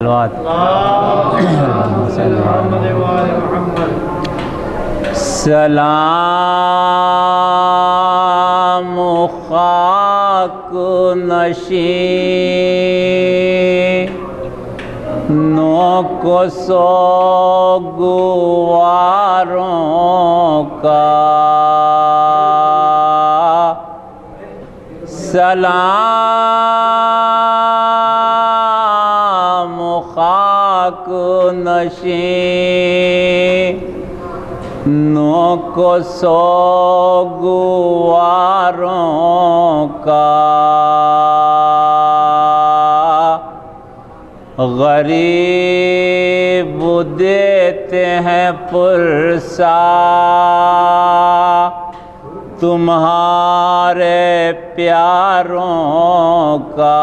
سلام خاک نشینوں کو سوگواروں کا سلام خاک نشینوں کو سوگواروں کا غریب دیتے ہیں پرسا تمہارے پیاروں کا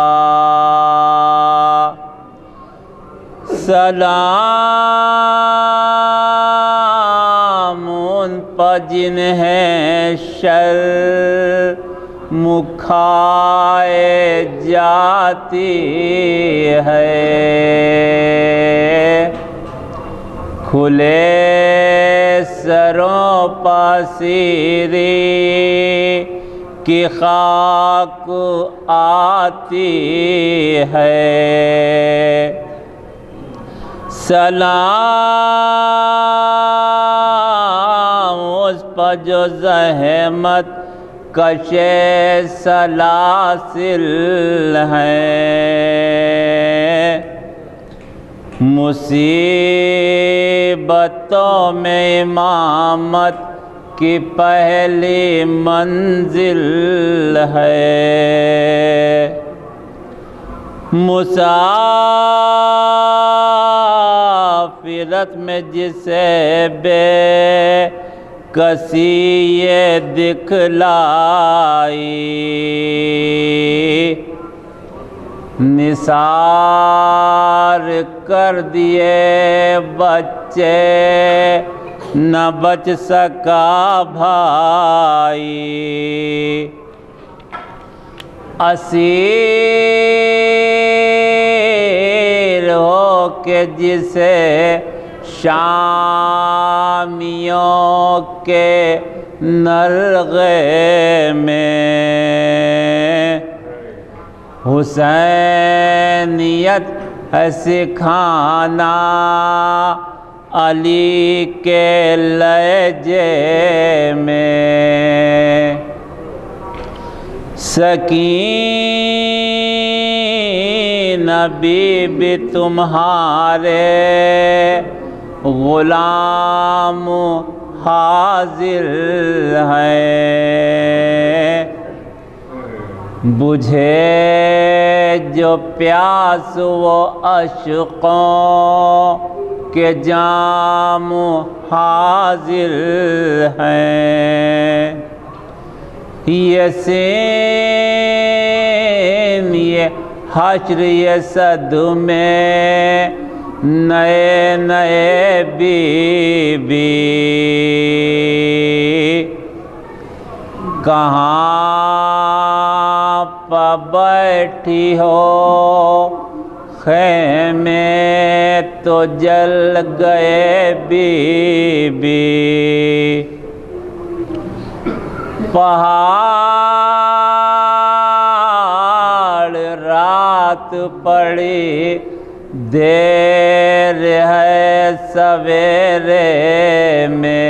سلام ان پر جنہیں شرم کھائے جاتی ہے کھلے سروں پر سیری کی خاک آتی ہے سلام اس پر جو زحمت کش سلاسل ہیں مصیبتوں میں امامت کی پہلی منزل ہے مسافرت میں جسے بے کسی یہ دکھلائی نثار کر دیے بچے نہ بچ سکا بھائی اسیر ہو کے جسے شامیوں کے نرغے میں حسینیت ہے سکھانا علی کے لہجے میں سکینہ بی بی تمہارے غلام حاضر ہیں بجھے جو پیاس وہ عشقوں کے جام حاضر ہیں یہ سین یہ حشر یہ صدمے نئے نئے بی بی کہاں پہ بیٹھی ہو خیمے تو جل گئے بی بی پہاڑ رات پڑی دیر ہے سویرے میں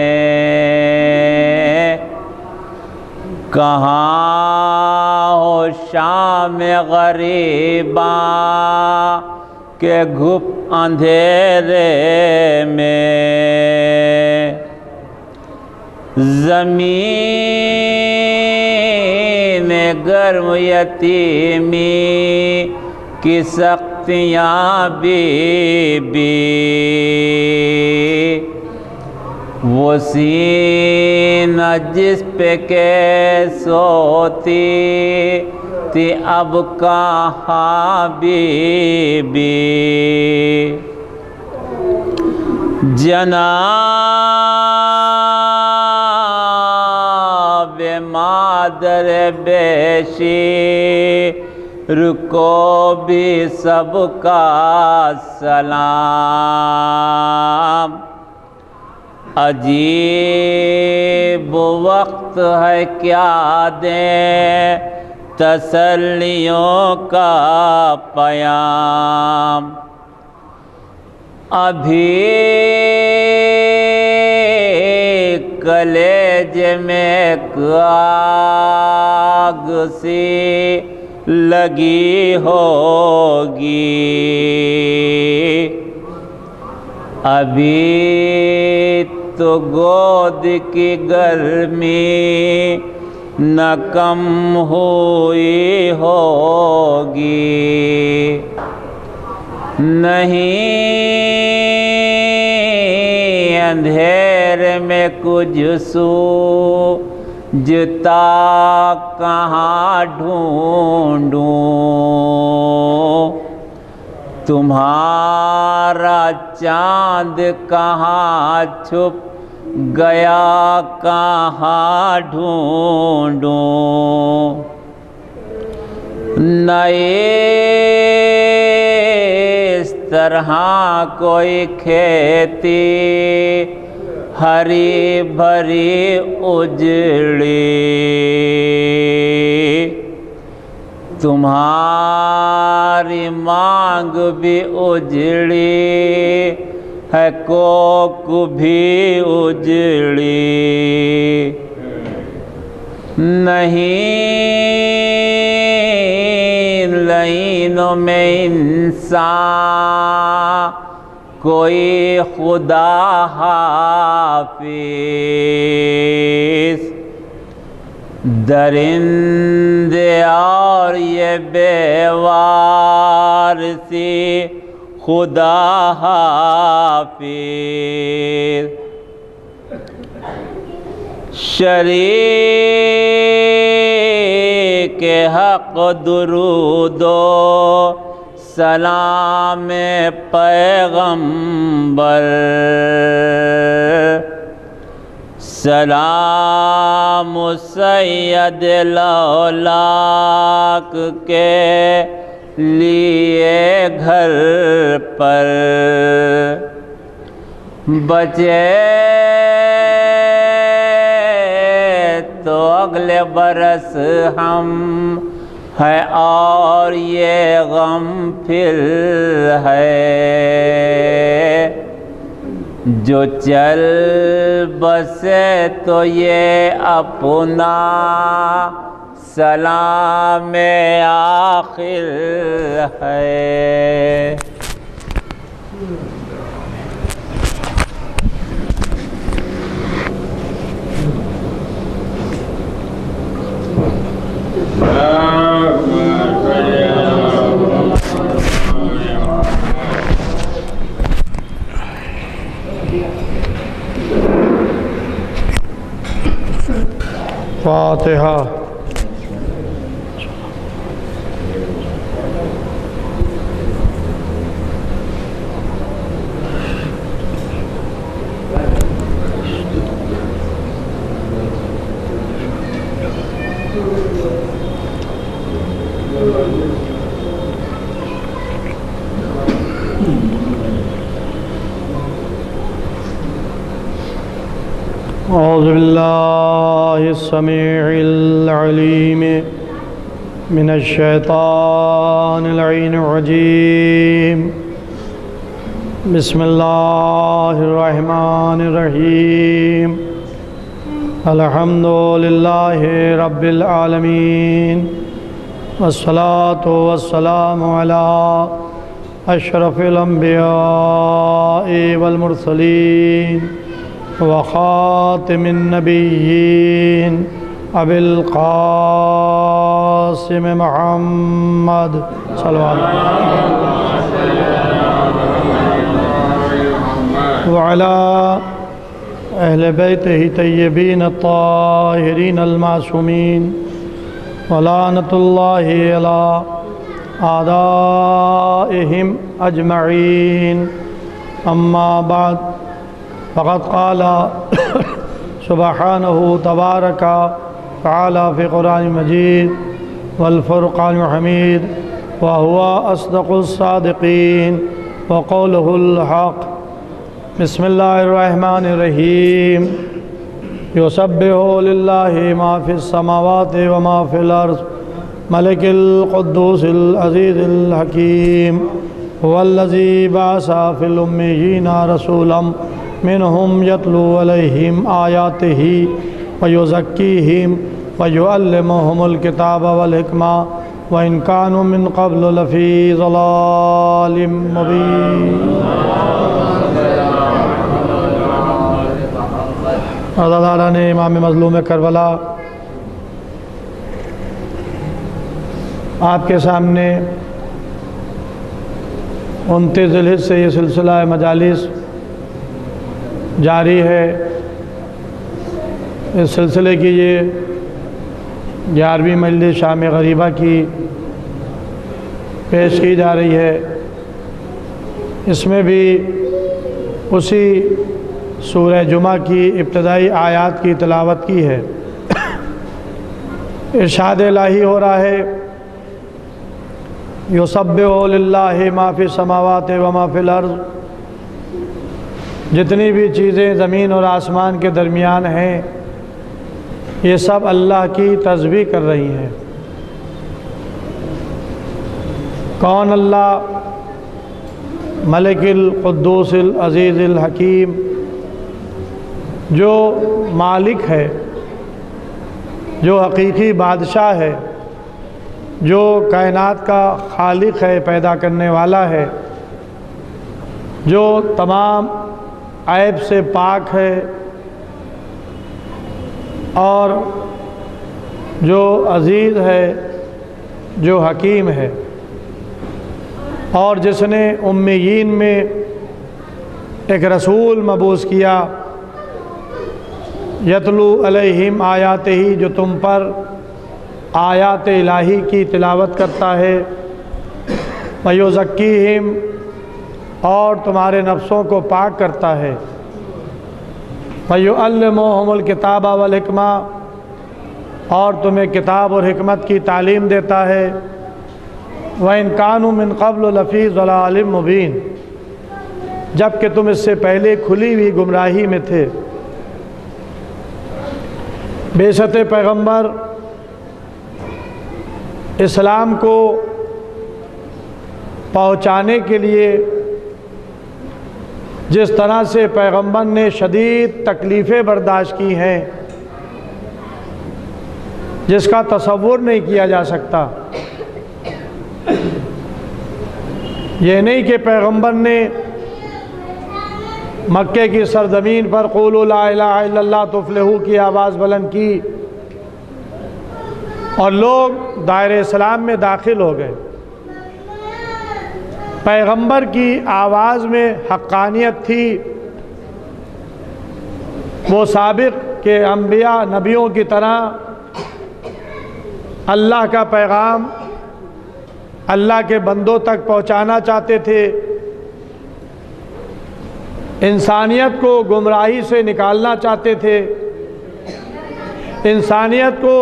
کہاں ہو شام غریباں کے گھپ اندھیرے میں زمین گرم یتیمی کی سختیاں بی بی وہ سینہ جس پہ کے سوتی تھی اب کہاں بی بی جناب مادر بیشی رکو بھی سب کا سلام۔ عجیب وقت ہے کیا دیں تسلیوں کا پیام۔ ابھی کلیجے میں آگ سی لگی ہوگی، ابھی تو گود کی گرمی نہ کم ہوئی ہوگی۔ نہیں اندھیرے میں کچھ سوجھتا کہاں ڈھونڈوں، تمہارا چاند کہاں چھپ گیا کہاں ڈھونڈوں۔ نہ اس طرح کوئی کھیتی ہری بھری اجڑی، تمہاری مانگ بھی اجڑی ہے کوک بھی اجڑی۔ نہیں لائنوں میں انسان کوئی خدا حافظ، درندے اور یہ بے وارثی خدا حافظ۔ شریک حق درود و سلام پیغمبر، سلام سید الاولاق کے لیے گھر پر، بچے تو اگلے برس ہم ہے اور یہ غم پھر ہے، جو چل بسے تو یہ اپنا سلام آخر ہے۔ فاتحہ۔ اعوذ باللہ السمیع العلیم من الشیطان اللعین الرجیم، بسم اللہ الرحمن الرحیم، الحمد للہ رب العالمین، والصلاة والسلام علی اشرف الانبیاء والمرسلین وخاتم النبیین ابی القاسم محمد صلی اللہ علیہ وسلم وعلی اہل بیتہ طیبین الطاہرین المعصومین ولعنۃ اللہ علی اعدائہم اجمعین، اما بعد، فقد قال سبحانہ تبارک تعالی فی قرآن مجید والفرقان الحميد وهو أصدق الصادقين وقوله الحق. بسم الله الرحمن الرحيم. يسبح لله ما في السماوات وما في الأرض ملك القدوس العزيز الحكيم هو الذي بعث في الأميين رسولا منهم يتلو عليهم آياته ويزكيهم ويعلمهم الكتاب والحكمة وإن كانوا من قبل لفي ضلال مبين. عزاداران امام مظلوم کربلا، آپ کے سامنے 29 ذی الحجہ سے یہ سلسلہ مجالس جاری ہے. اس سلسلے کی یہ 11ویں مجلس شام غریبہ کی پیش کی جا رہی ہے. اس میں بھی اسی سورہ جمعہ کی ابتدائی آیات کی تلاوت کی ہے. ارشاد الہی ہو رہا ہے یسبح للہ ما فی السماوات وما فی الارض. جتنی بھی چیزیں زمین اور آسمان کے درمیان ہیں یہ سب اللہ کی تسبیح کر رہی ہیں. کون اللہ؟ ملک القدوس العزیز الحکیم، جو مالک ہے، جو حقیقی بادشاہ ہے، جو کائنات کا خالق ہے، پیدا کرنے والا ہے، جو تمام عیب سے پاک ہے اور جو عزیز ہے، جو حکیم ہے، اور جس نے امیین میں ایک رسول مبعوث کیا یتلو علیہم آیاتہ، جو تم پر آیات الہی کی تلاوت کرتا ہے، ویزکیہم، اور تمہارے نفسوں کو پاک کرتا ہے، ویعلمہم الکتاب والحکمہ، اور تمہیں کتاب اور حکمت کی تعلیم دیتا ہے، وَإِن كَانُوا مِن قَبْلُ لَفِي ضَلَالٍ مُبِينٍ، جبکہ تم اس سے پہلے کھلی ہوئی گمراہی میں تھے. بعثت پیغمبر اسلام کو پہنچانے کے لیے جس طرح سے پیغمبر نے شدید تکلیفیں برداشت کی ہیں جس کا تصور نہیں کیا جا سکتا. یہ نہیں کہ پیغمبر نے مکے کی سرزمین پر قولوا لا الہ الا اللہ تفلحوا کی آواز بلند کی اور لوگ دائرہ اسلام میں داخل ہو گئے. پیغمبر کی آواز میں حقانیت تھی. وہ سابق کے انبیاء نبیوں کی طرح اللہ کا پیغام اللہ کے بندوں تک پہنچانا چاہتے تھے، انسانیت کو گمراہی سے نکالنا چاہتے تھے، انسانیت کو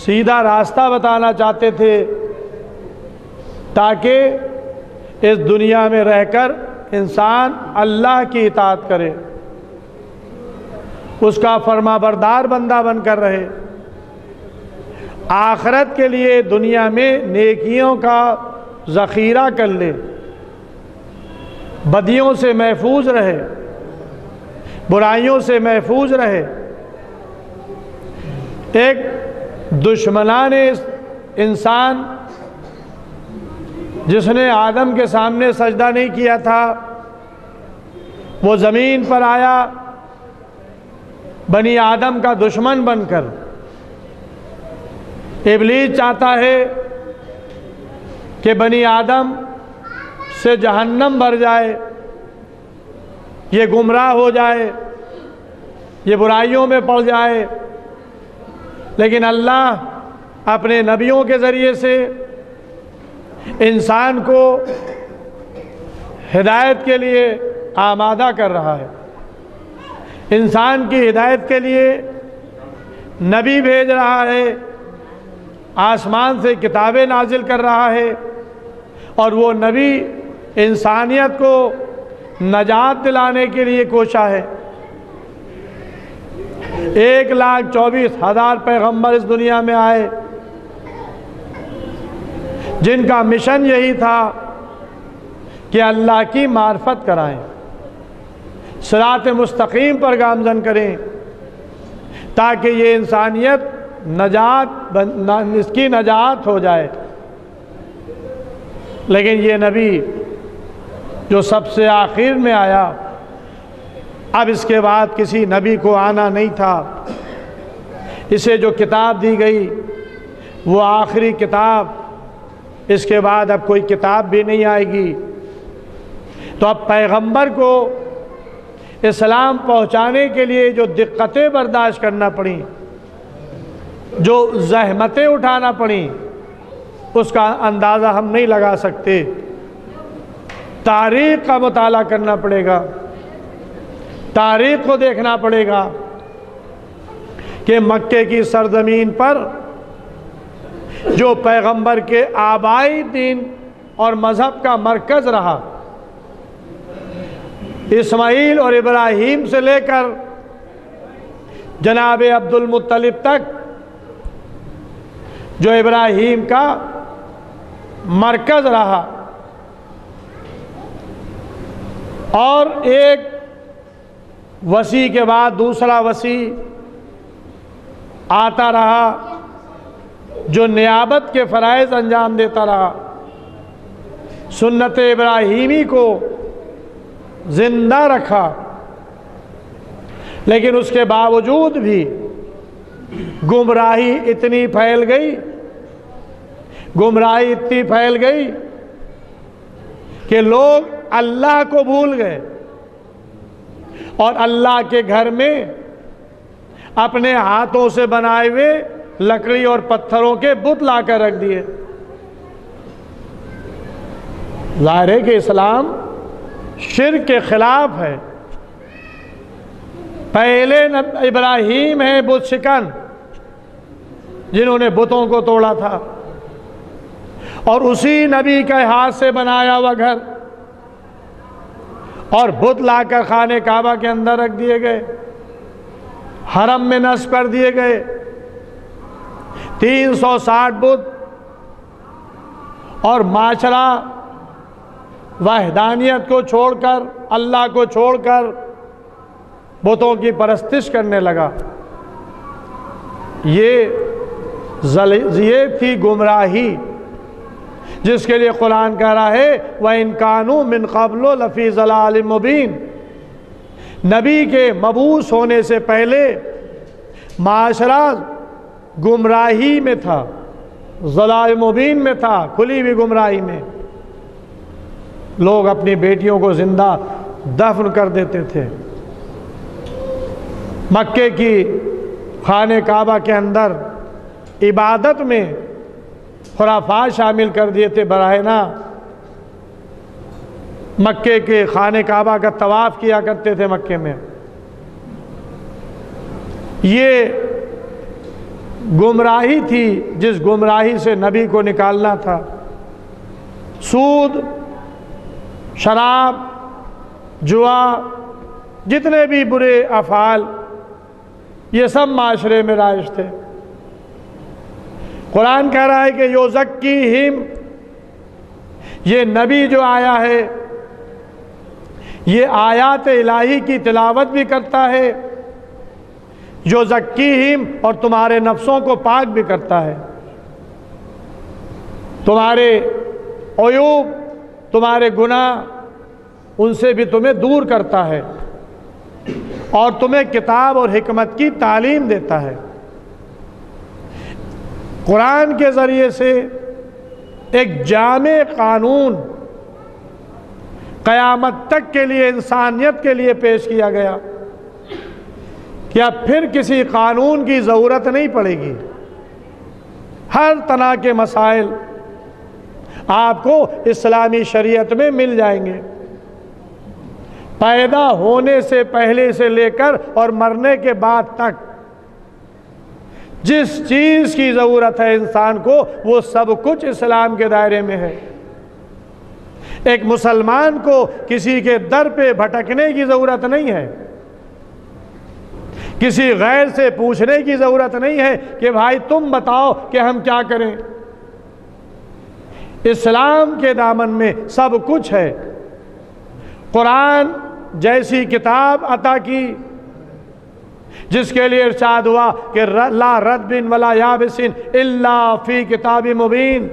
سیدھا راستہ بتانا چاہتے تھے تاکہ اس دنیا میں رہ کر انسان اللہ کی اطاعت کرے، اس کا فرما بردار بندہ بن کر رہے، آخرت کے لیے دنیا میں نیکیوں کا ذخیرہ کر لے، بدیوں سے محفوظ رہے، برائیوں سے محفوظ رہے. ایک دشمنان انسان جس نے آدم کے سامنے سجدہ نہیں کیا تھا، وہ زمین پر آیا بنی آدم کا دشمن بن کر. ابلیس چاہتا ہے کہ بنی آدم سے جہنم بھر جائے، یہ گمراہ ہو جائے، یہ برائیوں میں پڑ جائے. لیکن اللہ اپنے نبیوں کے ذریعے سے انسان کو ہدایت کے لیے آمادہ کر رہا ہے. انسان کی ہدایت کے لیے نبی بھیج رہا ہے، آسمان سے کتابیں نازل کر رہا ہے، اور وہ نبی انسانیت کو نجات دلانے کے لیے کوشاں ہے۔ 1,24,000 پیغمبر اس دنیا میں آئے، جن کا مشن یہی تھا کہ اللہ کی معرفت کرائیں، صراط مستقیم پر گامزن کریں، تاکہ یہ انسانیت اس کی نجات ہو جائے۔ لیکن یہ نبی جو سب سے آخر میں آیا، اب اس کے بعد کسی نبی کو آنا نہیں تھا۔ اسے جو کتاب دی گئی وہ آخری کتاب، اس کے بعد اب کوئی کتاب بھی نہیں آئے گی۔ تو اب پیغمبر کو اسلام پہنچانے کے لیے جو دقتیں برداشت کرنا پڑیں، جو زحمتیں اٹھانا پڑیں، اس کا اندازہ ہم نہیں لگا سکتے۔ تاریخ کا مطالعہ کرنا پڑے گا، تاریخ کو دیکھنا پڑے گا کہ مکے کی سرزمین پر جو پیغمبر کے آبائی دین اور مذہب کا مرکز رہا، اسماعیل اور ابراہیم سے لے کر جناب عبد المطلب تک، جو ابراہیم کا مرکز رہا، اور ایک وسیع کے بعد دوسرا وسیع آتا رہا، جو نیابت کے فرائض انجام دیتا رہا، سنت ابراہیمی کو زندہ رکھا۔ لیکن اس کے باوجود بھی گمراہی اتنی پھیل گئی، گمراہی اتنی پھیل گئی کہ لوگ اللہ کو بھول گئے، اور اللہ کے گھر میں اپنے ہاتھوں سے بنائے ہوئے لکڑی اور پتھروں کے بت لا کر رکھ دیے۔ ظاہر ہے کہ اسلام شرک کے خلاف ہے۔ پہلے ابراہیم ہیں بت شکن، جنہوں نے بتوں کو توڑا تھا، اور اسی نبی کے ہاتھ سے بنایا ہوا گھر اور بت لا کر خانہ کعبہ کے اندر رکھ دیے گئے، حرم میں نصب کر دیے گئے۔ 360 بت، اور معاشرہ وحدانیت کو چھوڑ کر، اللہ کو چھوڑ کر بتوں کی پرستش کرنے لگا۔ یہ تھی گمراہی جس کے لیے قرآن کہہ رہا ہے وَإِن كَانُوا مِن قَبْلُ لَفِي ضَلَالٍ مُبِينٍ۔ نبی کے مبعوث ہونے سے پہلے معاشرہ گمراہی میں تھا، ضلال مبین میں تھا، کھلی ہوئی گمراہی میں۔ لوگ اپنی بیٹیوں کو زندہ دفن کر دیتے تھے، مکے کی خانہ کعبہ کے اندر عبادت میں خرافات شامل کر دیے تھے، براہنا مکے کے خانہ کعبہ کا طواف کیا کرتے تھے مکے میں۔ یہ گمراہی تھی جس گمراہی سے نبی کو نکالنا تھا۔ سود، شراب، جوا، جتنے بھی برے افعال، یہ سب معاشرے میں رائج تھے۔ قرآن کہہ رہا ہے کہ یزکیہم، یہ نبی جو آیا ہے یہ آیات الہی کی تلاوت بھی کرتا ہے، یزکیہم، اور تمہارے نفسوں کو پاک بھی کرتا ہے، تمہارے عیوب، تمہارے گناہ، ان سے بھی تمہیں دور کرتا ہے، اور تمہیں کتاب اور حکمت کی تعلیم دیتا ہے۔ قرآن کے ذریعے سے ایک جامع قانون قیامت تک کے لیے، انسانیت کے لیے پیش کیا گیا کہ اب پھر کسی قانون کی ضرورت نہیں پڑے گی۔ ہر طرح کے مسائل آپ کو اسلامی شریعت میں مل جائیں گے، پیدا ہونے سے پہلے سے لے کر اور مرنے کے بعد تک جس چیز کی ضرورت ہے انسان کو وہ سب کچھ اسلام کے دائرے میں ہے۔ ایک مسلمان کو کسی کے در پہ بھٹکنے کی ضرورت نہیں ہے، کسی غیر سے پوچھنے کی ضرورت نہیں ہے کہ بھائی تم بتاؤ کہ ہم کیا کریں۔ اسلام کے دامن میں سب کچھ ہے۔ قرآن جیسی کتاب عطا کی جس کے لیے ارشاد ہوا کہ لا رتب ولا یابس الا فی کتاب مبین،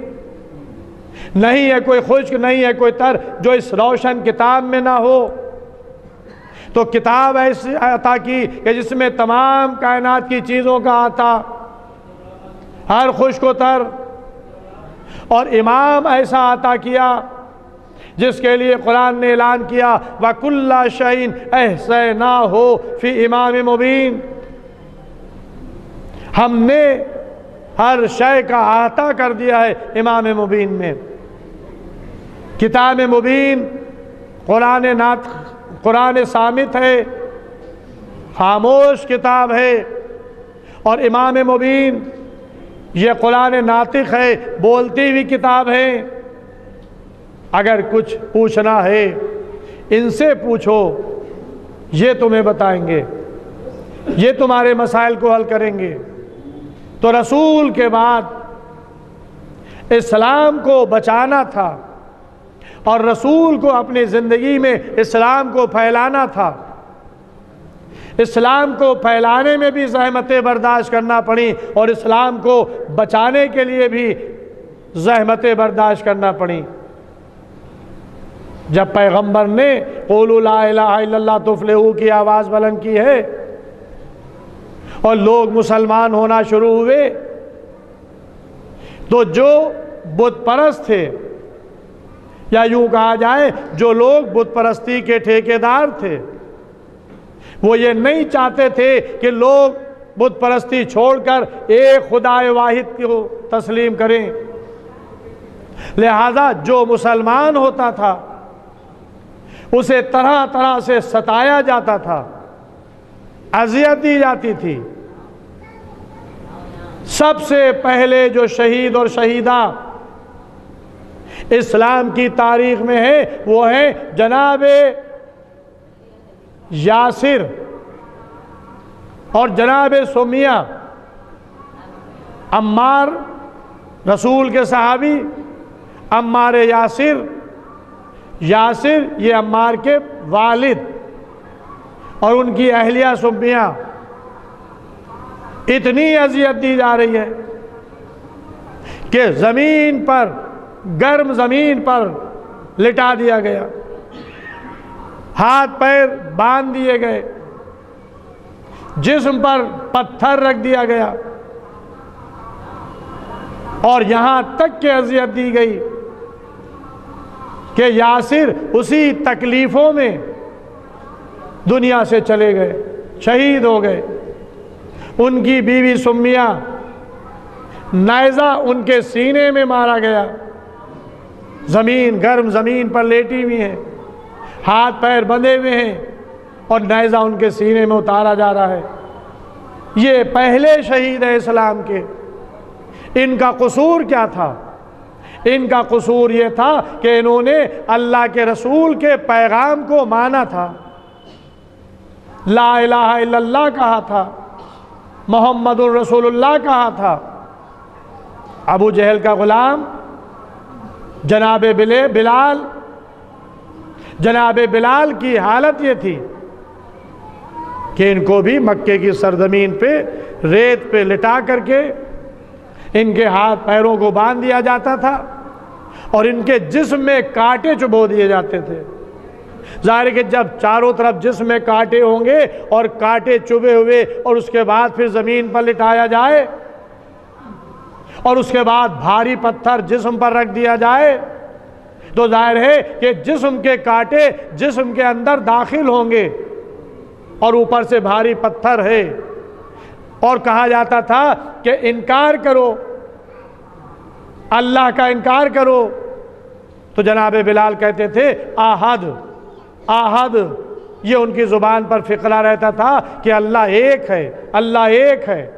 نہیں ہے کوئی خشک، نہیں ہے کوئی تر جو اس روشن کتاب میں نہ ہو۔ تو کتاب ایسی عطا کی کہ جس میں تمام کائنات کی چیزوں کا آتا، ہر خشک و تر، اور امام ایسا عطا کیا جس کے لیے قرآن نے اعلان کیا وَكُلَّ شَيْءٍ أَحْصَيْنَاهُ فِي إِمَامٍ مُبِينٍ، ہم نے ہر شے کا احاطہ کر دیا ہے امام مبین میں۔ کتاب مبین قرآن صامت ہے، خاموش کتاب ہے، اور امام مبین یہ قرآن ناطق ہے، بولتی ہوئی کتاب ہے۔ اگر کچھ پوچھنا ہے ان سے پوچھو، یہ تمہیں بتائیں گے، یہ تمہارے مسائل کو حل کریں گے۔ تو رسول کے بعد اسلام کو بچانا تھا اور رسول کو اپنی زندگی میں اسلام کو پھیلانا تھا۔ اسلام کو پھیلانے میں بھی زحمتیں برداشت کرنا پڑی اور اسلام کو بچانے کے لیے بھی زحمتیں برداشت کرنا پڑی۔ جب پیغمبر نے قولوا لا الہ الا اللہ تفلحوا کی آواز بلند کی ہے اور لوگ مسلمان ہونا شروع ہوئے، تو جو بت پرست تھے، یا یوں کہا جائے جو لوگ بت پرستی کے ٹھیکیدار تھے، وہ یہ نہیں چاہتے تھے کہ لوگ بت پرستی چھوڑ کر ایک خدا واحد کو تسلیم کریں۔ لہذا جو مسلمان ہوتا تھا اسے طرح طرح سے ستایا جاتا تھا، اذیت دی جاتی تھی۔ سب سے پہلے جو شہید اور شہیدہ اسلام کی تاریخ میں ہے وہ ہیں جناب یاسر اور جناب سمیہ۔ عمار رسول کے صحابی، عمار یاسر یہ عمار کے والد اور ان کی اہلیہ سمیہ، اتنی اذیت دی جا رہی ہے کہ زمین پر، گرم زمین پر لٹا دیا گیا، ہاتھ پیر باندھ دیے گئے، جسم پر پتھر رکھ دیا گیا، اور یہاں تک کہ اذیت دی گئی کہ یاسر اسی تکلیفوں میں دنیا سے چلے گئے، شہید ہو گئے۔ ان کی بیوی سمیہ، نیزہ ان کے سینے میں مارا گیا، گرم زمین پر لیٹی ہوئی ہیں، ہاتھ پیر بندھے ہوئے ہیں اور نیزہ ان کے سینے میں اتارا جا رہا ہے۔ یہ پہلے شہید ہیں اسلام کے۔ ان کا قصور کیا تھا؟ ان کا قصور یہ تھا کہ انہوں نے اللہ کے رسول کے پیغام کو مانا تھا، لا الہ الا اللہ کہا تھا، محمد الرسول اللہ کہا تھا۔ ابو جہل کا غلام جناب بلال کی حالت یہ تھی کہ ان کو بھی مکے کی سرزمین پہ ریت پہ لٹا کر کے ان کے ہاتھ پیروں کو باندھ دیا جاتا تھا اور ان کے جسم میں کانٹے چبھو دیے جاتے تھے۔ ظاہر ہے کہ جب چاروں طرف جسم میں کانٹے ہوں گے اور کانٹے چبھے ہوئے اور اس کے بعد پھر زمین پر لٹایا جائے اور اس کے بعد بھاری پتھر جسم پر رکھ دیا جائے تو ظاہر ہے کہ جسم کے کانٹے جسم کے اندر داخل ہوں گے اور اوپر سے بھاری پتھر ہے۔ اور کہا جاتا تھا کہ انکار کرو، اللہ کا انکار کرو، تو جناب بلال کہتے تھے آہد آہد، یہ ان کی زبان پر فقرہ رہتا تھا کہ اللہ ایک ہے، اللہ ایک ہے۔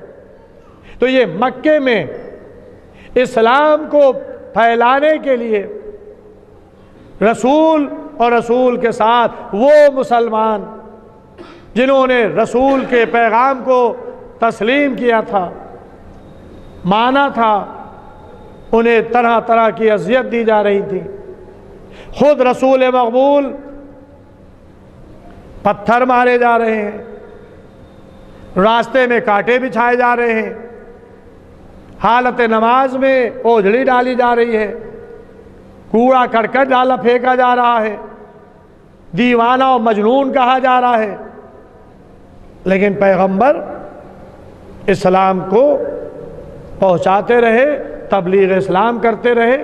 تو یہ مکے میں اسلام کو پھیلانے کے لیے رسول اور رسول کے ساتھ وہ مسلمان جنہوں نے رسول کے پیغام کو تسلیم کیا تھا، مانا تھا، انہیں طرح طرح کی اذیت دی جا رہی تھی۔ خود رسول مقبول پتھر مارے جا رہے ہیں، راستے میں کانٹے بچھائے جا رہے ہیں، حالت نماز میں اوجھڑی ڈالی جا رہی ہے، کوڑا کرکٹ ڈالا پھینکا جا رہا ہے، دیوانہ و مجنون کہا جا رہا ہے۔ لیکن پیغمبر اسلام کو پہنچاتے رہے، تبلیغ اسلام کرتے رہے،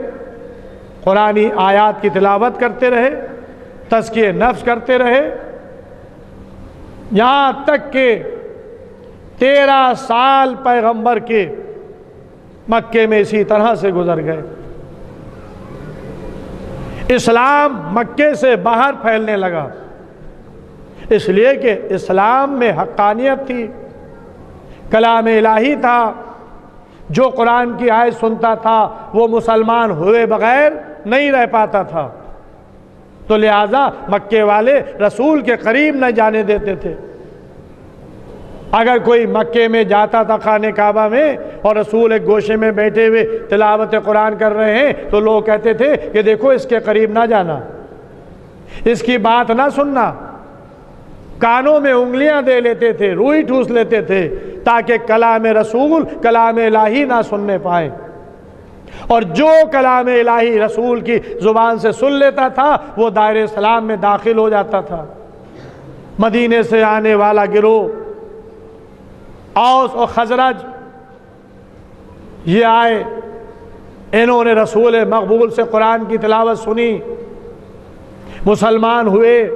قرآنی آیات کی تلاوت کرتے رہے، تزکیہ نفس کرتے رہے، یہاں تک کہ 13 سال پیغمبر کے مکے میں اسی طرح سے گزر گئے۔ اسلام مکے سے باہر پھیلنے لگا، اس لیے کہ اسلام میں حقانیت تھی، کلام الہی تھا۔ جو قرآن کی آیت سنتا تھا وہ مسلمان ہوئے بغیر نہیں رہ پاتا تھا، تو لہٰذا مکے والے رسول کے قریب نہ جانے دیتے تھے۔ اگر کوئی مکے میں جاتا تھا خانہ کعبہ میں اور رسول ایک گوشے میں بیٹھے ہوئے تلاوت قرآن کر رہے ہیں تو لوگ کہتے تھے کہ دیکھو اس کے قریب نہ جانا، اس کی بات نہ سننا، کانوں میں انگلیاں دے لیتے تھے، روئی ٹھوس لیتے تھے تاکہ کلام رسول، کلام الہی نہ سننے پائیں۔ اور جو کلام الہی رسول کی زبان سے سن لیتا تھا وہ دائرہ اسلام میں داخل ہو جاتا تھا۔ مدینے سے آنے والا گروہ اوس اور خزرج یہ آئے، انہوں نے رسول مقبول سے قرآن کی تلاوت سنی، مسلمان ہوئے،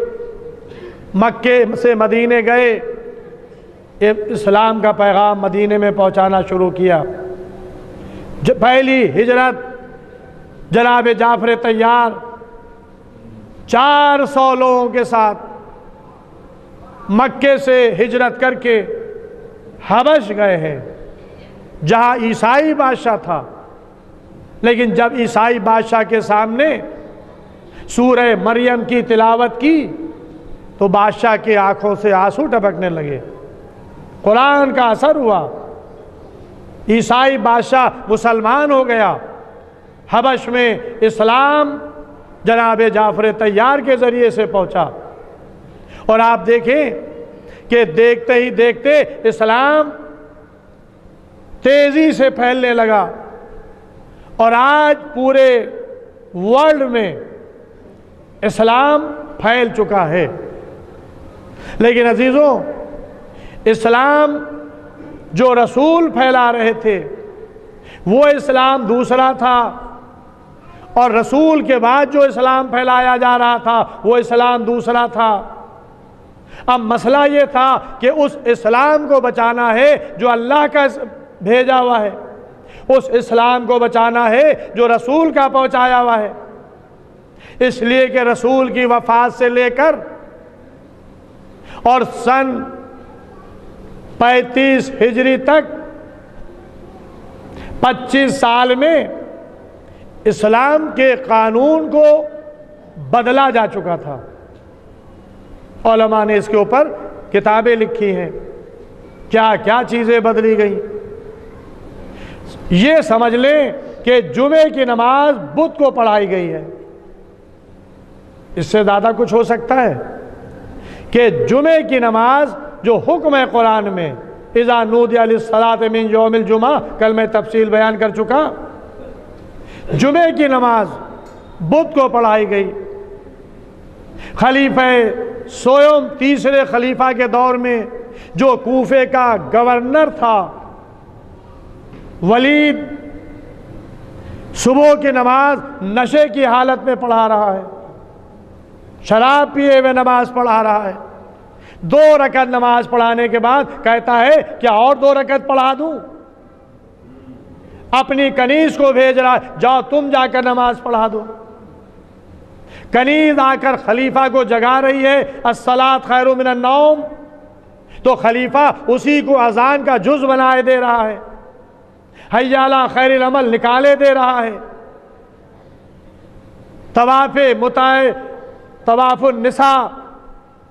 مکے سے مدینے گئے، اسلام کا پیغام مدینے میں پہنچانا شروع کیا۔ پہلی ہجرت جناب جعفر طیار 400 لوگوں کے ساتھ مکے سے ہجرت کر کے حبش گئے ہیں، جہاں عیسائی بادشاہ تھا۔ لیکن جب عیسائی بادشاہ کے سامنے سورہ مریم کی تلاوت کی تو بادشاہ کی آنکھوں سے آنسو ٹپکنے لگے، قرآن کا اثر ہوا، عیسائی بادشاہ مسلمان ہو گیا۔ حبش میں اسلام جناب جعفر طیار کے ذریعے سے پہنچا، اور آپ دیکھیں کہ دیکھتے ہی دیکھتے اسلام تیزی سے پھیلنے لگا، اور آج پورے ورلڈ میں اسلام پھیل چکا ہے۔ لیکن عزیزوں، اسلام جو رسول پھیلا رہے تھے وہ اسلام دوسرا تھا، اور رسول کے بعد جو اسلام پھیلایا جا رہا تھا وہ اسلام دوسرا تھا۔ اب مسئلہ یہ تھا کہ اس اسلام کو بچانا ہے جو اللہ کا بھیجا ہوا ہے، اس اسلام کو بچانا ہے جو رسول کا پہنچایا ہوا ہے۔ اس لیے کہ رسول کی وفات سے لے کر اور سن 35 ہجری تک 25 سال میں اسلام کے قانون کو بدلا جا چکا تھا۔ علماء نے اس کے اوپر کتابیں لکھی ہیں، کیا کیا چیزیں بدلی گئیں۔ یہ سمجھ لیں کہ جمعے کی نماز بدھ کو پڑھائی گئی ہے، اس سے زیادہ کچھ ہو سکتا ہے؟ کہ جمعے کی نماز جو حکم ہے قرآن میں، اذا نودی للصلاۃ من یوم الجمعہ، کل میں تفصیل بیان کر چکا، جمعے کی نماز بدھ کو پڑھائی گئی۔ خلیفہ سوم تیسرے خلیفہ کے دور میں جو کوفے کا گورنر تھا ولید، صبح کی نماز نشے کی حالت میں پڑھا رہا ہے، شراب پیے ہوئے نماز پڑھا رہا ہے۔ 2 رکعت نماز پڑھانے کے بعد کہتا ہے کیا اور 2 رکعت پڑھا دوں؟ اپنی کنیز کو بھیج رہا ہے، جاؤ تم جا کر نماز پڑھا دو۔ کنیز آ کر خلیفہ کو جگا رہی ہے، الصلاۃ خیر من النوم، تو خلیفہ اسی کو اذان کا جز بنائے دے رہا ہے، حی علی خیر العمل نکالے دے رہا ہے، طواف النساء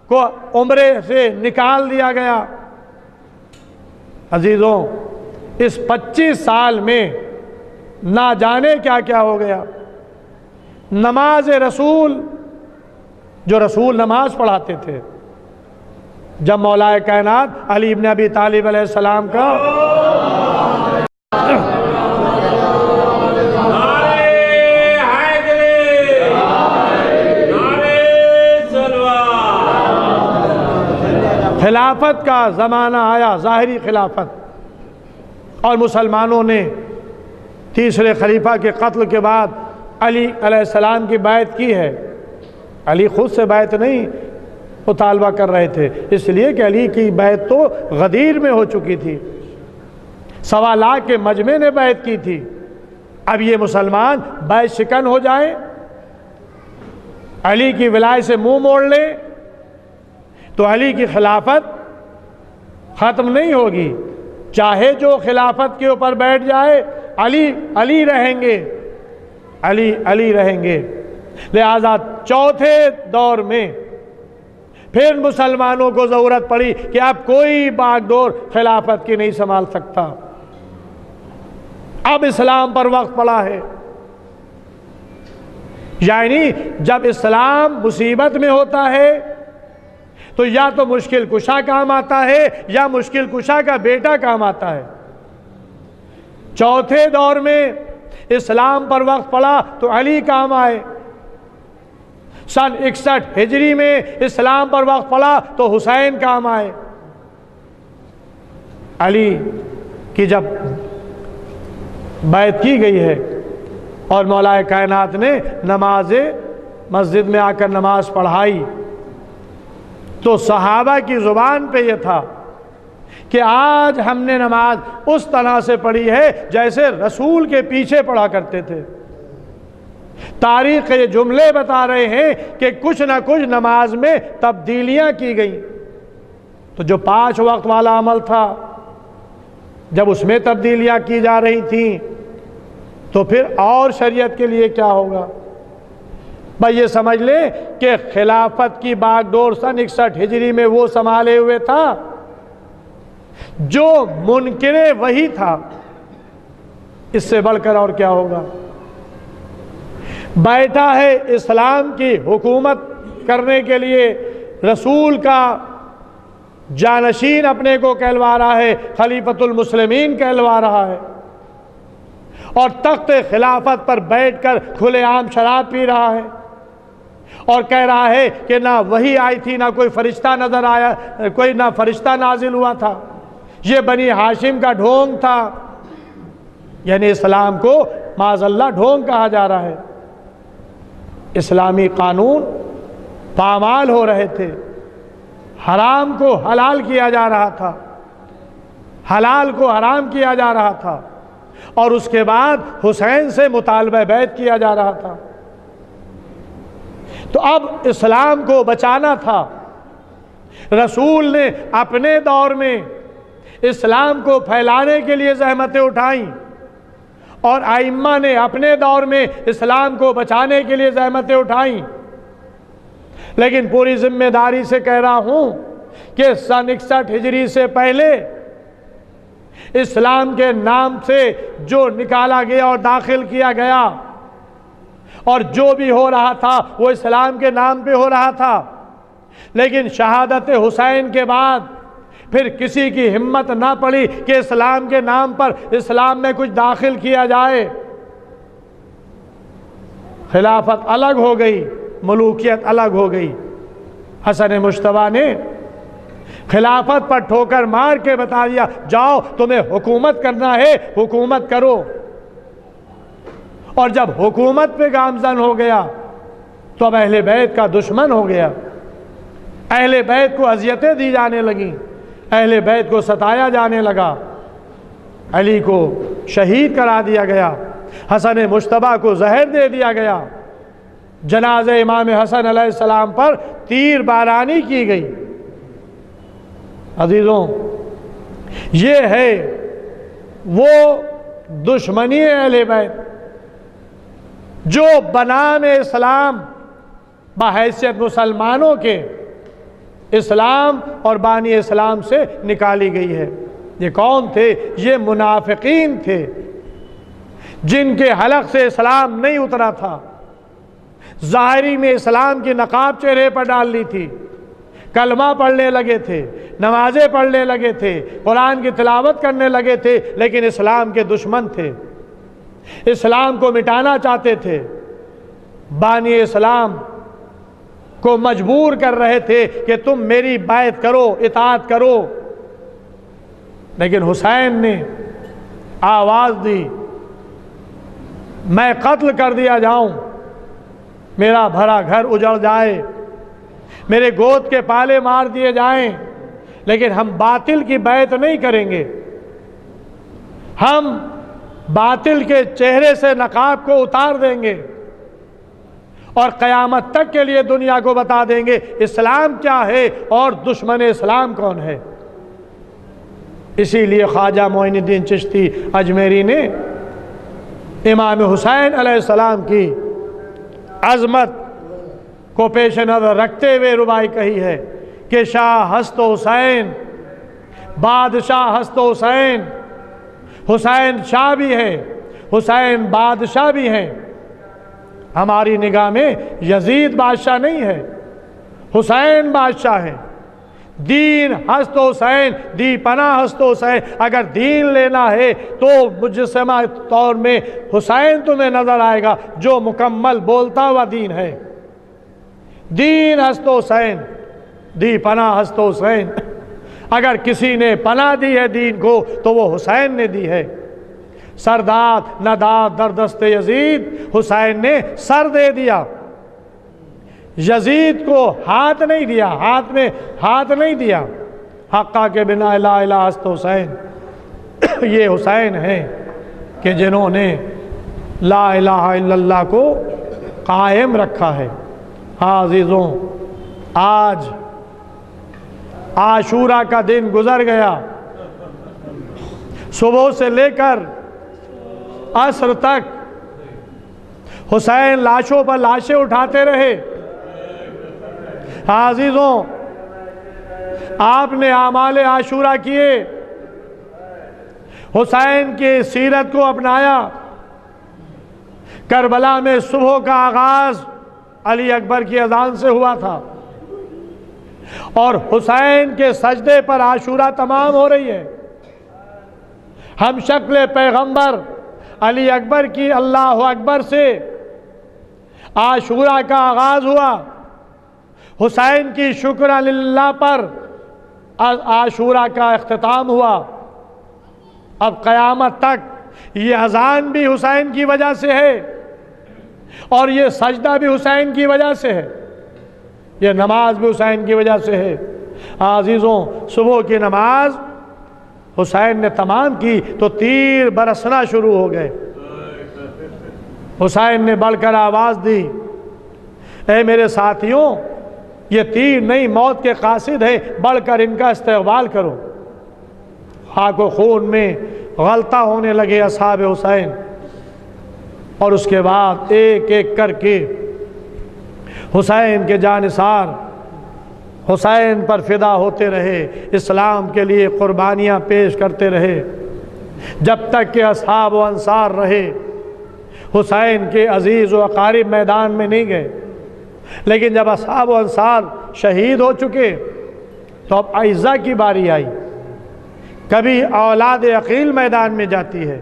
کو عمرے سے نکال دیا گیا۔ عزیزوں، اس 25 سال میں نہ جانے کیا کیا ہو گیا۔ نماز رسول، جو رسول نماز پڑھاتے تھے، جب مولا کائنات علی ابن ابی طالب علیہ السلام کا خلافت کا زمانہ آیا، ظاہری خلافت، اور مسلمانوں نے تیسرے خلیفہ کے قتل کے بعد علی علیہ السلام کی بیعت کی ہے۔ علی خود سے بیعت نہیں مطالبہ کر رہے تھے، اس لیے کہ علی کی بیعت تو غدیر میں ہو چکی تھی، 1.25 لاکھ کے مجمع نے بیعت کی تھی۔ اب یہ مسلمان بیعت شکن ہو جائیں، علی کی ولایت سے منہ موڑ لیں، تو علی کی خلافت ختم نہیں ہوگی۔ چاہے جو خلافت کے اوپر بیٹھ جائے، علی رہیں گے، علی رہیں گے۔ لہذا چوتھے دور میں پھر مسلمانوں کو ضرورت پڑی کہ اب کوئی باغ ڈور خلافت کی نہیں سنبھال سکتا، اب اسلام پر وقت پڑا ہے۔ یعنی جب اسلام مصیبت میں ہوتا ہے تو یا تو مشکل کشا کام آتا ہے یا مشکل کشا کا بیٹا کام آتا ہے۔ چوتھے دور میں اسلام پر وقت پڑا تو علی کام آئے۔ سن 61 ہجری میں اسلام پر وقت پڑا تو حسین کام آئے۔ علی کی جب بیعت کی گئی ہے اور مولا کائنات نے نماز مسجد میں آ کر نماز پڑھائی، تو صحابہ کی زبان پہ یہ تھا کہ آج ہم نے نماز اس طرح سے پڑھی ہے جیسے رسول کے پیچھے پڑھا کرتے تھے۔ تاریخ کے یہ جملے بتا رہے ہیں کہ کچھ نہ کچھ نماز میں تبدیلیاں کی گئیں۔ تو جو 5 وقت والا عمل تھا، جب اس میں تبدیلیاں کی جا رہی تھیں تو پھر اور شریعت کے لیے کیا ہوگا؟ بھائی یہ سمجھ لیں کہ خلافت کی باغ ڈور سن 61 ہجری میں وہ سنبھالے ہوئے تھا جو منکر وحی تھا، اس سے بڑھ کر اور کیا ہوگا؟ بیٹھا ہے اسلام کی حکومت کرنے کے لیے، رسول کا جانشین اپنے کو کہلوا رہا ہے، خلیفۃ المسلمین کہلوا رہا ہے، اور تخت خلافت پر بیٹھ کر کھلے عام شراب پی رہا ہے، اور کہہ رہا ہے کہ نہ وحی آئی تھی، نہ کوئی فرشتہ نظر آیا، کوئی نہ فرشتہ نازل ہوا تھا، یہ بنی ہاشم کا ڈھونگ تھا۔ یعنی اسلام کو معاذ اللہ ڈھونگ کہا جا رہا ہے۔ اسلامی قانون پامال ہو رہے تھے، حرام کو حلال کیا جا رہا تھا، حلال کو حرام کیا جا رہا تھا، اور اس کے بعد حسین سے مطالبہ بیعت کیا جا رہا تھا۔ تو اب اسلام کو بچانا تھا۔ رسول نے اپنے دور میں اسلام کو پھیلانے کے لیے زحمتیں اٹھائیں، اور ائمہ نے اپنے دور میں اسلام کو بچانے کے لیے زحمتیں اٹھائیں، لیکن پوری ذمہ داری سے کہہ رہا ہوں کہ سن 61 ہجری سے پہلے اسلام کے نام سے جو نکالا گیا اور داخل کیا گیا، اور جو بھی ہو رہا تھا وہ اسلام کے نام پہ ہو رہا تھا، لیکن شہادت حسین کے بعد پھر کسی کی ہمت نہ پڑی کہ اسلام کے نام پر اسلام میں کچھ داخل کیا جائے۔ خلافت الگ ہو گئی، ملوکیت الگ ہو گئی۔ حسن مجتبیٰ نے خلافت پر ٹھوکر مار کے بتا دیا، جاؤ تمہیں حکومت کرنا ہے، حکومت کرو۔ اور جب حکومت پہ گامزن ہو گیا تو اب اہل بیت کا دشمن ہو گیا، اہل بیت کو اذیتیں دی جانے لگیں، اہل بیت کو ستایا جانے لگا، علی کو شہید کرا دیا گیا، حسن مجتبیٰ کو زہر دے دیا گیا، جنازہ امام حسن علیہ السلام پر تیر بارانی کی گئی۔ عزیزوں، یہ ہے وہ دشمنی اہل بیت جو بنام اسلام بحیثیت مسلمانوں کے اسلام اور بانی اسلام سے نکالی گئی ہے۔ یہ کون تھے؟ یہ منافقین تھے جن کے حلق سے اسلام نہیں اترا تھا، ظاہری میں اسلام کی نقاب چہرے پر ڈال لی تھی، کلمہ پڑھنے لگے تھے، نمازیں پڑھنے لگے تھے، قرآن کی تلاوت کرنے لگے تھے، لیکن اسلام کے دشمن تھے، اسلام کو مٹانا چاہتے تھے، بانی اسلام کو مجبور کر رہے تھے کہ تم میری بیعت کرو، اطاعت کرو۔ لیکن حسین نے آواز دی، میں قتل کر دیا جاؤں، میرا بھرا گھر اجڑ جائے، میرے گود کے پالے مار دیے جائیں، لیکن ہم باطل کی بیعت نہیں کریں گے، ہم باطل کے چہرے سے نقاب کو اتار دیں گے اور قیامت تک کے لیے دنیا کو بتا دیں گے اسلام کیا ہے اور دشمن اسلام کون ہے۔ اسی لیے خواجہ معین الدین چشتی اجمیری نے امام حسین علیہ السلام کی عظمت کو پیش نظر رکھتے ہوئے ربائی کہی ہے کہ شاہ ہست حسین، بادشاہ ہست حسین، حسین شاہ بھی ہے، حسین بادشاہ بھی ہیں۔ ہماری نگاہ میں یزید بادشاہ نہیں ہے، حسین بادشاہ ہے۔ دین ہست حسین، دی پناہ ہست حسین۔ اگر دین لینا ہے تو مجسمہ طور میں حسین تمہیں نظر آئے گا جو مکمل بولتا ہوا دین ہے۔ دین ہست حسین، دی پناہ ہست حسین۔ اگر کسی نے پناہ دی ہے دین کو تو وہ حسین نے دی ہے۔ سرداد نداد در دست یزید، حسین نے سر دے دیا، یزید کو ہاتھ نہیں دیا، ہاتھ میں ہاتھ نہیں دیا۔ حقہ کے بنا لا الہ ہست حسین، یہ حسین ہیں کہ جنہوں نے لا الہ الا اللہ کو قائم رکھا ہے۔ ہاں عزیزوں، آج عاشورہ کا دن گزر گیا، صبح سے لے کر عصر تک حسین لاشوں پر لاشیں اٹھاتے رہے۔ ہاں عزیزوں، آپ نے اعمال عاشورہ کیے، حسین کی سیرت کو اپنایا۔ کربلا میں صبح کا آغاز علی اکبر کی اذان سے ہوا تھا اور حسین کے سجدے پر عاشورہ تمام ہو رہی ہے۔ ہم شکل پیغمبر علی اکبر کی اللہ اکبر سے عاشورہ کا آغاز ہوا، حسین کی شکر اللہ پر عاشورہ کا اختتام ہوا۔ اب قیامت تک یہ اذان بھی حسین کی وجہ سے ہے اور یہ سجدہ بھی حسین کی وجہ سے ہے، یہ نماز بھی حسین کی وجہ سے ہے۔ عزیزوں، صبح کی نماز حسین نے تمام کی تو تیر برسنا شروع ہو گئے۔ حسین نے بڑھ کر آواز دی، اے میرے ساتھیوں، یہ تیر نہیں موت کے قاصد ہے، بڑھ کر ان کا استقبال کرو۔ خاک و خون میں غلطہ ہونے لگے اصحاب حسین، اور اس کے بعد ایک ایک کر کے حسین کے جانثار حسین پر فدا ہوتے رہے، اسلام کے لیے قربانیاں پیش کرتے رہے، جب تک کہ اصحاب و انصار رہے۔ حسین کے عزیز و اقارب میدان میں نہیں گئے، لیکن جب اصحاب و انصار شہید ہو چکے تو اب اعزہ کی باری آئی۔ کبھی اولاد عقیل میدان میں جاتی ہے،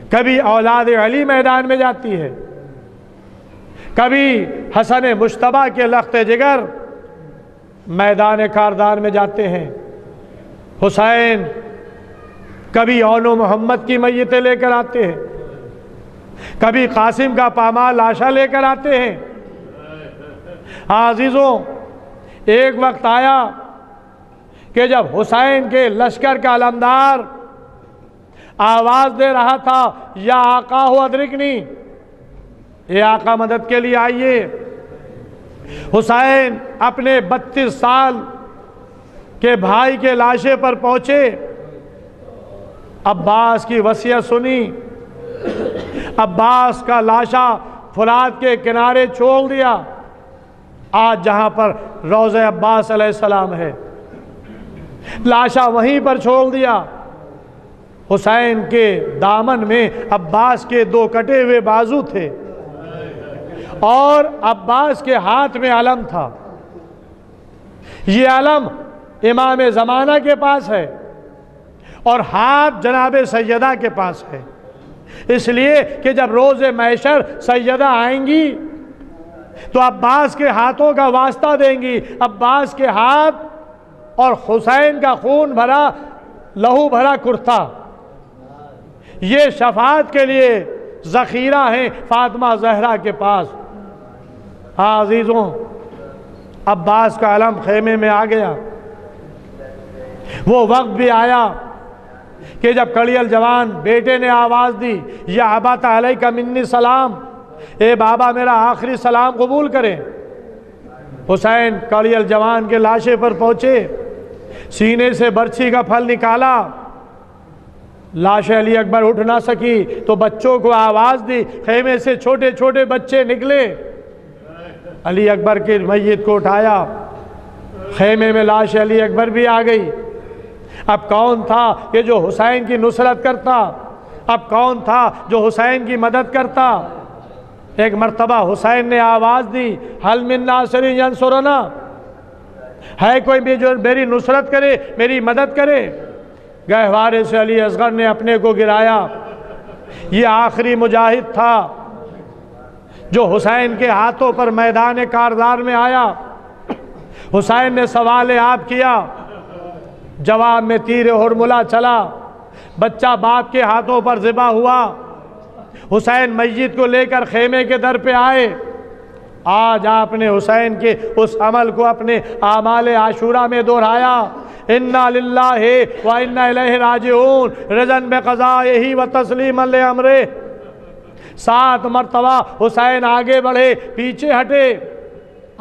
کبھی اولاد علی میدان میں جاتی ہے، کبھی حسن مجتبیٰ کے لخت جگر میدان کاردان میں جاتے ہیں۔ حسین کبھی اون و محمد کی میتیں لے کر آتے ہیں، کبھی قاسم کا پامال لاشا لے کر آتے ہیں۔ عزیزوں، ایک وقت آیا کہ جب حسین کے لشکر کا علمدار آواز دے رہا تھا، یا آقا ہو ادرکنی، اے آقا مدد کے لیے آئیے۔ حسین اپنے 32 سال کے بھائی کے لاشے پر پہنچے عباس کی وصیت سنی، عباس کا لاشا فرات کے کنارے چھوڑ دیا۔ آج جہاں پر روضہ عباس علیہ السلام ہے، لاشا وہیں پر چھوڑ دیا۔ حسین کے دامن میں عباس کے 2 کٹے ہوئے بازو تھے اور عباس کے ہاتھ میں علم تھا۔ یہ علم امام زمانہ کے پاس ہے اور ہاتھ جناب سیدہ کے پاس ہے، اس لیے کہ جب روز محشر سیدہ آئیں گی تو عباس کے ہاتھوں کا واسطہ دیں گی۔ عباس کے ہاتھ اور حسین کا خون بھرا لہو بھرا کرتا، یہ شفاعت کے لیے ذخیرہ ہیں فاطمہ زہرا کے پاس۔ ہاں عزیزوں، عباس کا علم خیمے میں آ گیا۔ وہ وقت بھی آیا کہ جب کڑی الجوان بیٹے نے آواز دی، یا ابت علیک منی سلام، اے بابا میرا آخری سلام قبول کریں۔ حسین کڑی الجوان کے لاشے پر پہنچے، سینے سے برچھی کا پھل نکالا، لاش علی اکبر اٹھ نہ سکی تو بچوں کو آواز دی، خیمے سے چھوٹے چھوٹے بچے نکلے، علی اکبر کی میت کو اٹھایا، خیمے میں لاش علی اکبر بھی آ گئی۔ اب کون تھا کہ جو حسین کی نصرت کرتا؟ اب کون تھا جو حسین کی مدد کرتا؟ ایک مرتبہ حسین نے آواز دی، حل من ناصر ینصرنا، ہے کوئی جو میری نصرت کرے، میری مدد کرے؟ گہوارے سے علی اصغر نے اپنے کو گرایا۔ یہ آخری مجاہد تھا جو حسین کے ہاتھوں پر میدان کارزار میں آیا۔ حسین نے سوال آپ کیا، جواب میں تیر ہرملہ چلا، بچہ باپ کے ہاتھوں پر ذبح ہوا۔ حسین میت کو لے کر خیمے کے در پہ آئے۔ آج آپ نے حسین کے اس عمل کو اپنے اعمال عاشورہ میں دہرایا، انا للہ و انا الیہ راجعون، رضا بقضائہ و تسلیما لامرہ۔ 7 مرتبہ حسین آگے بڑھے، پیچھے ہٹے،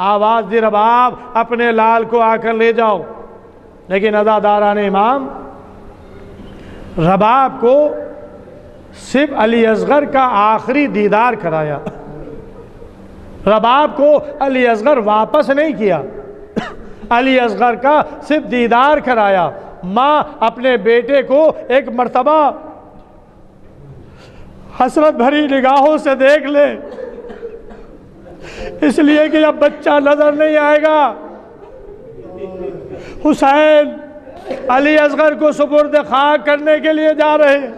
آواز دی، رباب اپنے لال کو آ کر لے جاؤ۔ لیکن عزاداران امام، رباب کو صرف علی اصغر کا آخری دیدار کرایا، رباب کو علی اصغر واپس نہیں کیا، علی اصغر کا صرف دیدار کرایا۔ ماں اپنے بیٹے کو ایک مرتبہ حسرت بھری نگاہوں سے دیکھ لے، اس لیے کہ اب بچہ نظر نہیں آئے گا۔ حسین علی اصغر کو سپرد خاک کرنے کے لیے جا رہے ہیں۔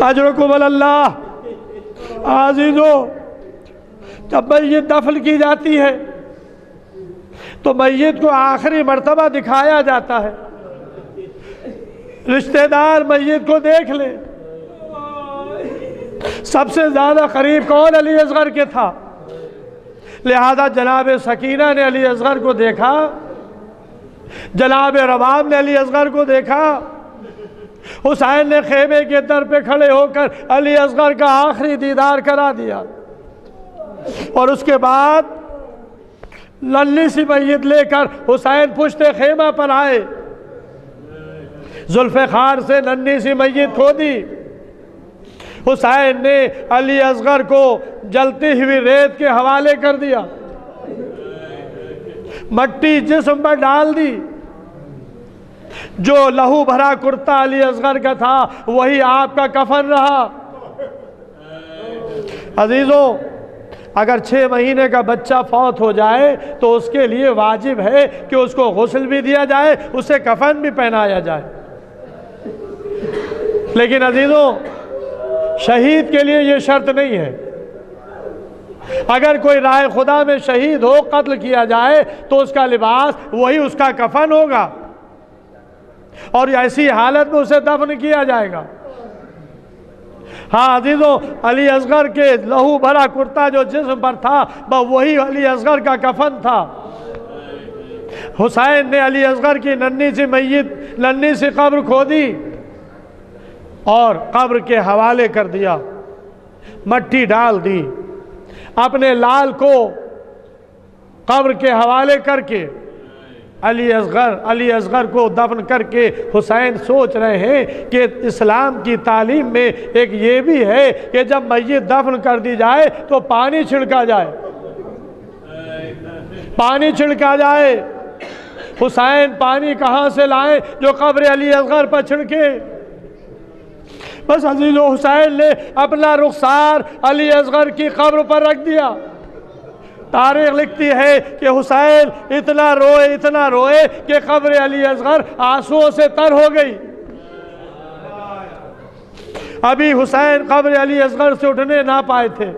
اجرکم اللہ۔ عزیزو، جب میت دفن کی جاتی ہے تو میت کو آخری مرتبہ دکھایا جاتا ہے، رشتہ دار میت کو دیکھ لے۔ سب سے زیادہ قریب کون علی اصغر کے تھا؟ لہذا جناب سکینہ نے علی اصغر کو دیکھا، جناب رباب نے علی اصغر کو دیکھا۔ حسین نے خیمے کے در پہ کھڑے ہو کر علی اصغر کا آخری دیدار کرا دیا، اور اس کے بعد ننھی سی میت لے کر حسین پشت خیمہ پر آئے، ذوالفقار سے ننھی سی میت کھودی۔ حسین نے علی اصغر کو جلتی ہوئی ریت کے حوالے کر دیا، مٹی جسم پر ڈال دی۔ جو لہو بھرا کرتا علی اصغر کا تھا وہی آپ کا کفن رہا۔ عزیزوں، اگر 6 مہینے کا بچہ فوت ہو جائے تو اس کے لیے واجب ہے کہ اس کو غسل بھی دیا جائے، اسے کفن بھی پہنایا جائے۔ لیکن عزیزوں، شہید کے لیے یہ شرط نہیں ہے۔ اگر کوئی راہ خدا میں شہید ہو، قتل کیا جائے تو اس کا لباس وہی اس کا کفن ہوگا، اور ایسی حالت میں اسے دفن کیا جائے گا۔ ہاں عزیزوں، علی اصغر کے لہو بھرا کرتا جو جسم پر تھا وہی علی اصغر کا کفن تھا۔ حسین نے علی اصغر کی ننھی سی میت، ننھی سی قبر کھودی اور قبر کے حوالے کر دیا، مٹی ڈال دی۔ اپنے لال کو قبر کے حوالے کر کے علی اصغر کو دفن کر کے حسین سوچ رہے ہیں کہ اسلام کی تعلیم میں ایک یہ بھی ہے کہ جب میت دفن کر دی جائے تو پانی چھڑکا جائے، پانی چھڑکا جائے۔ حسین پانی کہاں سے لائیں جو قبر علی اصغر پر چھڑکے؟ بس عزیزو، حسین نے اپنا رخسار علی اصغر کی قبر پر رکھ دیا۔ تاریخ لکھتی ہے کہ حسین اتنا روئے کہ قبر علی اصغر آنسوؤں سے تر ہو گئی۔ ابھی حسین قبر علی اصغر سے اٹھنے نہ پائے تھے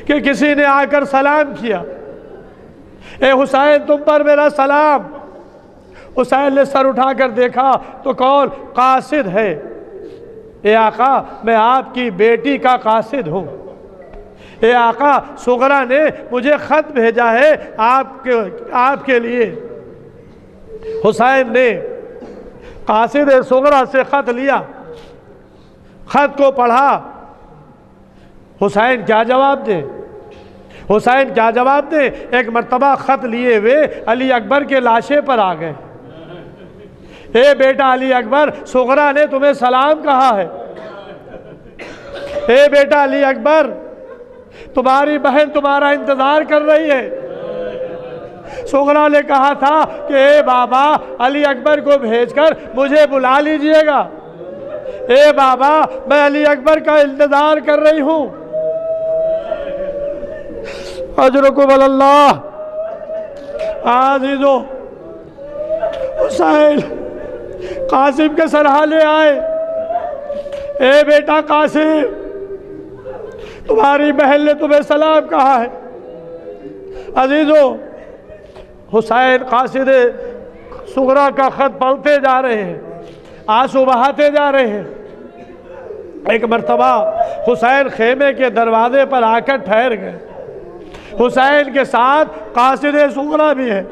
کہ کسی نے آ کر سلام کیا، اے حسین تم پر میرا سلام۔ حسین نے سر اٹھا کر دیکھا تو کون؟ قاصد ہے۔ اے آقا میں آپ کی بیٹی کا قاصد ہوں، اے آقا صغرا نے مجھے خط بھیجا ہے آپ کے لیے۔ حسین نے قاصد صغرا سے خط لیا، خط کو پڑھا۔ حسین کیا جواب دے؟ حسین کیا جواب دے؟ ایک مرتبہ خط لیے ہوئے علی اکبر کے لاشے پر آ گئے۔ اے بیٹا علی اکبر، صغرا نے تمہیں سلام کہا ہے۔ اے بیٹا علی اکبر، تمہاری بہن تمہارا انتظار کر رہی ہے۔ صغرا نے کہا تھا کہ اے بابا علی اکبر کو بھیج کر مجھے بلا لیجئے گا۔ اے بابا میں علی اکبر کا انتظار کر رہی ہوں۔ اجرکم اللہ۔ عزیزو، حسین قاسم کے سرحالے آئے۔ اے بیٹا قاسم، تمہاری بہن نے تمہیں سلام کہا ہے۔ عزیزو، حسین قاصد صغرا کا خط پڑھتے جا رہے ہیں، آنسو بہاتے جا رہے ہیں۔ ایک مرتبہ حسین خیمے کے دروازے پر آ کر ٹھہر گئے۔ حسین کے ساتھ قاصد صغرا بھی ہے۔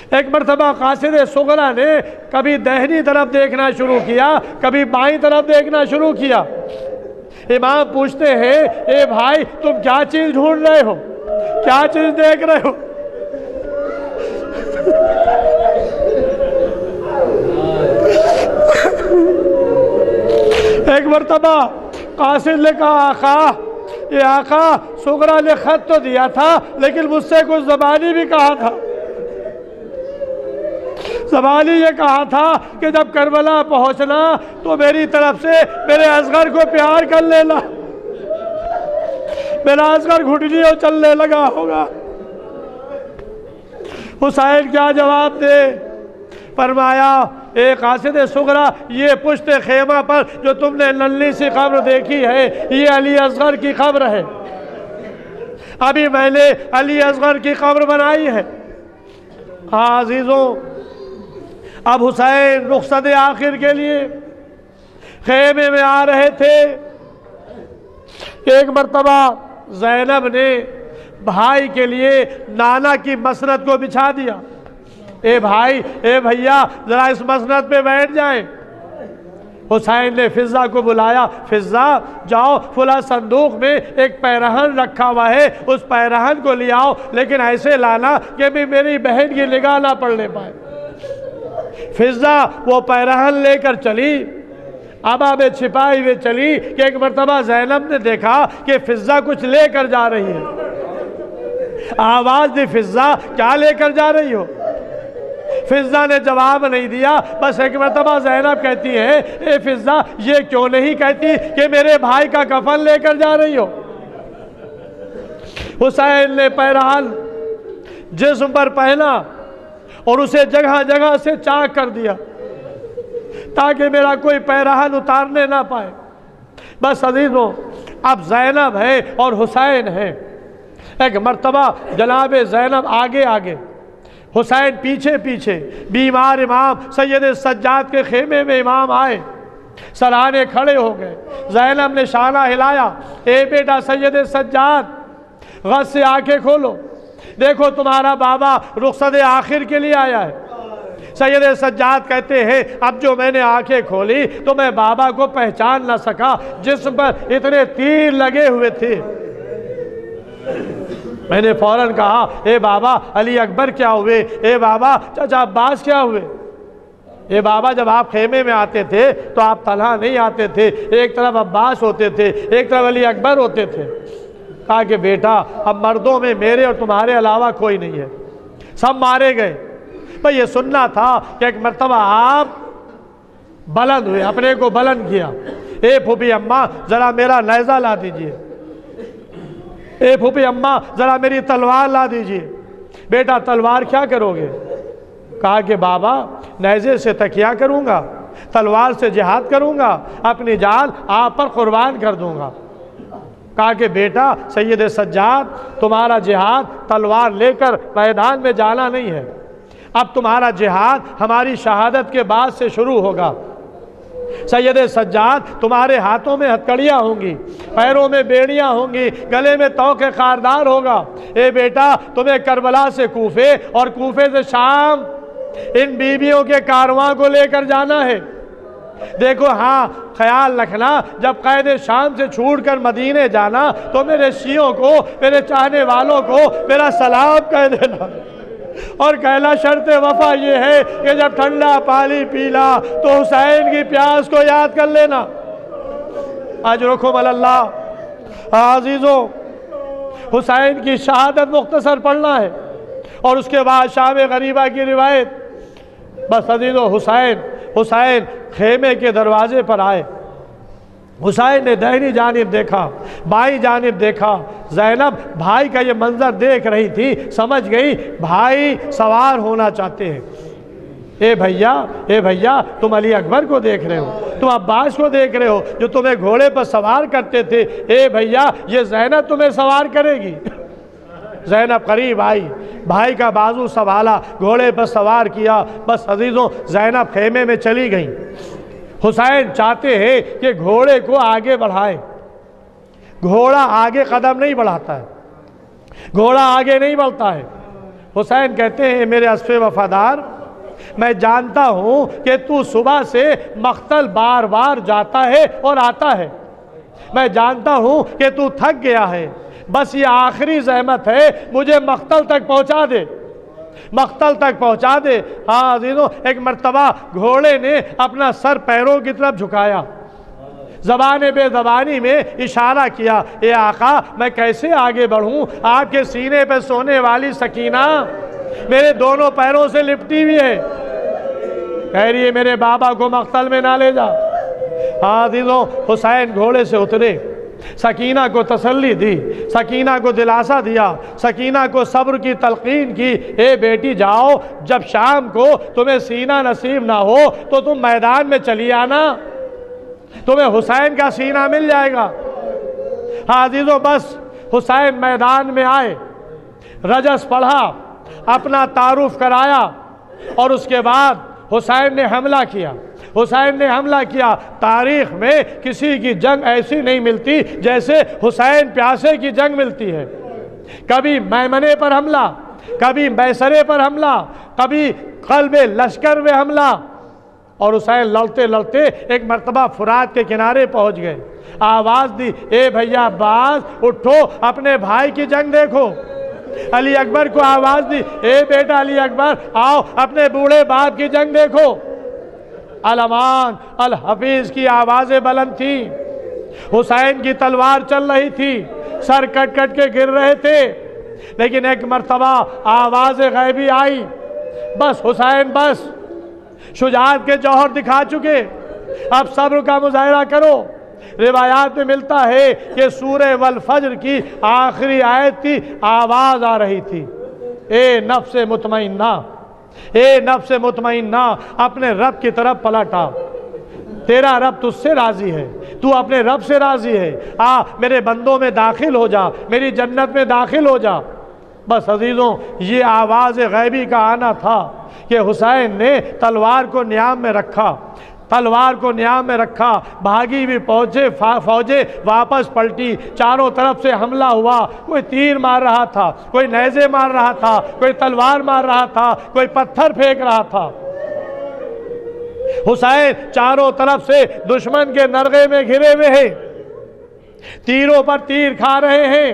ایک مرتبہ قاصد صغرا نے کبھی دہنی طرف دیکھنا شروع کیا، کبھی بائیں طرف دیکھنا شروع کیا۔ امام پوچھتے ہیں اے بھائی تم کیا چیز ڈھونڈ رہے ہو، کیا چیز دیکھ رہے ہو؟ ایک مرتبہ قاصد نے کہا آقا، یہ آقا صغرا نے خط تو دیا تھا لیکن مجھ سے کچھ زبانی بھی کہا تھا۔ زبانی یہ کہا تھا کہ جب کربلا پہنچنا تو میری طرف سے میرے اصغر کو پیار کر لینا۔ میرا اصغر گھٹنیوں چلنے لگا ہوگا۔ حسین کیا جواب دے؟ فرمایا اے قاصد صغرا، یہ پشت خیمہ پر جو تم نے ننھی سی قبر دیکھی ہے یہ علی اصغر کی قبر ہے۔ ابھی میں نے علی اصغر کی قبر بنائی ہے۔ عزیزوں، اب حسین رخصت آخر کے لیے خیمے میں آ رہے تھے۔ ایک مرتبہ زینب نے بھائی کے لیے نانا کی مسند کو بچھا دیا۔ اے بھائی، اے بھیا، ذرا اس مسند پہ بیٹھ جائیں۔ حسین نے فضہ کو بلایا، فضہ جاؤ فلاں صندوق میں ایک پیرہن رکھا ہوا ہے، اس پیرہن کو لے آؤ، لیکن ایسے لانا کہ میری بہن کی نگاہ نہ پڑنے پائے۔ فضہ وہ پیرہن لے کر چلی، عبا میں چھپائی ہوئے چلی کہ ایک مرتبہ زینب نے دیکھا کہ فضہ کچھ لے کر جا رہی ہے۔ آواز دی، فضہ کیا لے کر جا رہی ہو؟ فضہ نے جواب نہیں دیا۔ بس ایک مرتبہ زینب کہتی ہے اے فضہ، یہ کیوں نہیں کہتی کہ میرے بھائی کا کفن لے کر جا رہی ہو؟ حسین نے پیرہن جسم پر پہنا اور اسے جگہ جگہ سے چاک کر دیا تاکہ میرا کوئی پیرہن اتارنے نہ پائے۔ بس عزیزوں، اب زینب ہے اور حسین ہے۔ ایک مرتبہ جناب زینب آگے آگے، حسین پیچھے پیچھے، بیمار امام سید سجاد کے خیمے میں امام آئے، سرانے کھڑے ہو گئے۔ زینب نے شانہ ہلایا، اے بیٹا سید سجاد، غص سے آنکھیں کھولو، دیکھو تمہارا بابا رخصت آخر کے لیے آیا ہے۔ سید سجاد کہتے ہیں اب جو میں نے آنکھیں کھولی تو میں بابا کو پہچان نہ سکا، جسم پر اتنے تیر لگے ہوئے تھے۔ میں نے فوراً کہا اے بابا علی اکبر کیا ہوئے، اے بابا چچا عباس کیا ہوئے؟ اے بابا جب آپ خیمے میں آتے تھے تو آپ تنہا نہیں آتے تھے، ایک طرف عباس ہوتے تھے، ایک طرف علی اکبر ہوتے تھے۔ کہا کہ بیٹا اب مردوں میں میرے اور تمہارے علاوہ کوئی نہیں ہے، سب مارے گئے۔ بھئی یہ سننا تھا کہ ایک مرتبہ آپ بلند ہوئے، اپنے کو بلند کیا، اے پھوپھی اماں ذرا میرا نیزہ لا دیجئے، اے پھوپھی اماں ذرا میری تلوار لا دیجئے۔ بیٹا تلوار کیا کرو گے؟ کہا کہ بابا نیزے سے تکیہ کروں گا، تلوار سے جہاد کروں گا، اپنی جان آپ پر قربان کر دوں گا۔ کہا کہ بیٹا سید سجاد تمہارا جہاد تلوار لے کر میدان میں جانا نہیں ہے، اب تمہارا جہاد ہماری شہادت کے بعد سے شروع ہوگا۔ سید سجاد تمہارے ہاتھوں میں ہتھکڑیاں ہوں گی، پیروں میں بیڑیاں ہوں گی، گلے میں طوق خاردار ہوگا۔ اے بیٹا تمہیں کربلا سے کوفے اور کوفے سے شام ان بیویوں کے کارواں کو لے کر جانا ہے۔ دیکھو ہاں خیال رکھنا جب قید شام سے چھوٹ کر مدینے جانا تو میرے شیعوں کو، میرے چاہنے والوں کو میرا سلام کہہ دینا، اور کہنا شرط وفا یہ ہے کہ جب ٹھنڈا پانی پیلا تو حسین کی پیاس کو یاد کر لینا۔ اجرکم اللہ۔ عزیزوں حسین کی شہادت مختصر پڑھنا ہے اور اس کے بعد شام غریبہ کی روایت۔ بس عزیزوں حسین خیمے کے دروازے پر آئے، حسین نے دہنی جانب دیکھا، بائیں جانب دیکھا، زینب بھائی کا یہ منظر دیکھ رہی تھی، سمجھ گئی بھائی سوار ہونا چاہتے ہیں۔ اے بھیا تم علی اکبر کو دیکھ رہے ہو، تم عباس کو دیکھ رہے ہو جو تمہیں گھوڑے پر سوار کرتے تھے، اے بھیا یہ زینب تمہیں سوار کرے گی۔ زینب قریب آئی، بھائی کا بازو سنبھالا، گھوڑے پر سوار کیا۔ بس عزیزوں زینب خیمے میں چلی گئیں۔ حسین چاہتے ہیں کہ گھوڑے کو آگے بڑھائیں، گھوڑا آگے قدم نہیں بڑھاتا ہے، گھوڑا آگے نہیں بڑھتا ہے۔ حسین کہتے ہیں میرے اسب وفادار میں جانتا ہوں کہ تو صبح سے مقتل بار بار جاتا ہے اور آتا ہے، میں جانتا ہوں کہ تو تھک گیا ہے، بس یہ آخری زحمت ہے، مجھے مقتل تک پہنچا دے، مقتل تک پہنچا دے۔ ہاں عزیزوں ایک مرتبہ گھوڑے نے اپنا سر پیروں کی طرف جھکایا، زبان بے زبانی میں اشارہ کیا، اے آقا میں کیسے آگے بڑھوں، آپ کے سینے پہ سونے والی سکینہ میرے دونوں پیروں سے لپٹی ہوئی ہے، کہہ رہی ہے میرے بابا کو مقتل میں نہ لے جا۔ ہاں عزیزوں حسین گھوڑے سے اترے، سکینہ کو تسلی دی، سکینہ کو دلاسا دیا، سکینہ کو صبر کی تلقین کی، اے بیٹی جاؤ، جب شام کو تمہیں سینہ نصیب نہ ہو تو تم میدان میں چلی آنا، تمہیں حسین کا سینہ مل جائے گا۔ ہاں عزیزوں بس حسین میدان میں آئے، رجس پڑھا، اپنا تعارف کرایا، اور اس کے بعد حسین نے حملہ کیا، حسین نے حملہ کیا۔ تاریخ میں کسی کی جنگ ایسی نہیں ملتی جیسے حسین پیاسے کی جنگ ملتی ہے، کبھی میمنے پر حملہ، کبھی میسرے پر حملہ، کبھی قلب لشکر میں حملہ، اور حسین لڑتے لڑتے ایک مرتبہ فرات کے کنارے پہنچ گئے، آواز دی اے بھیا عباس اٹھو اپنے بھائی کی جنگ دیکھو۔ علی اکبر کو آواز دی اے بیٹا علی اکبر آؤ اپنے بوڑھے باپ کی جنگ دیکھو۔ الامان الحفیظ کی آوازیں بلند تھی، حسین کی تلوار چل رہی تھی، سر کٹ کٹ کے گر رہے تھے، لیکن ایک مرتبہ آواز غیبی آئی، بس حسین بس شجاعت کے جوہر دکھا چکے، اب صبر کا مظاہرہ کرو۔ روایات میں ملتا ہے کہ سورہ والفجر کی آخری آیت کی آواز آ رہی تھی، اے نفس مطمئنہ، اے نفس مطمئنہ اپنے رب کی طرف پلٹا، تیرا رب تجھ سے راضی ہے، تو اپنے رب سے راضی ہے، آ میرے بندوں میں داخل ہو جا، میری جنت میں داخل ہو جا۔ بس عزیزوں یہ آواز غیبی کا آنا تھا کہ حسین نے تلوار کو نیام میں رکھا، تلوار کو نیام میں رکھا، بھاگی بھی پہنچے فوجیں واپس پلٹی، چاروں طرف سے حملہ ہوا، کوئی تیر مار رہا تھا، کوئی نیزے مار رہا تھا، کوئی تلوار مار رہا تھا، کوئی پتھر پھینک رہا تھا۔ حسین چاروں طرف سے دشمن کے نرغے میں گھرے ہوئے ہیں، تیروں پر تیر کھا رہے ہیں،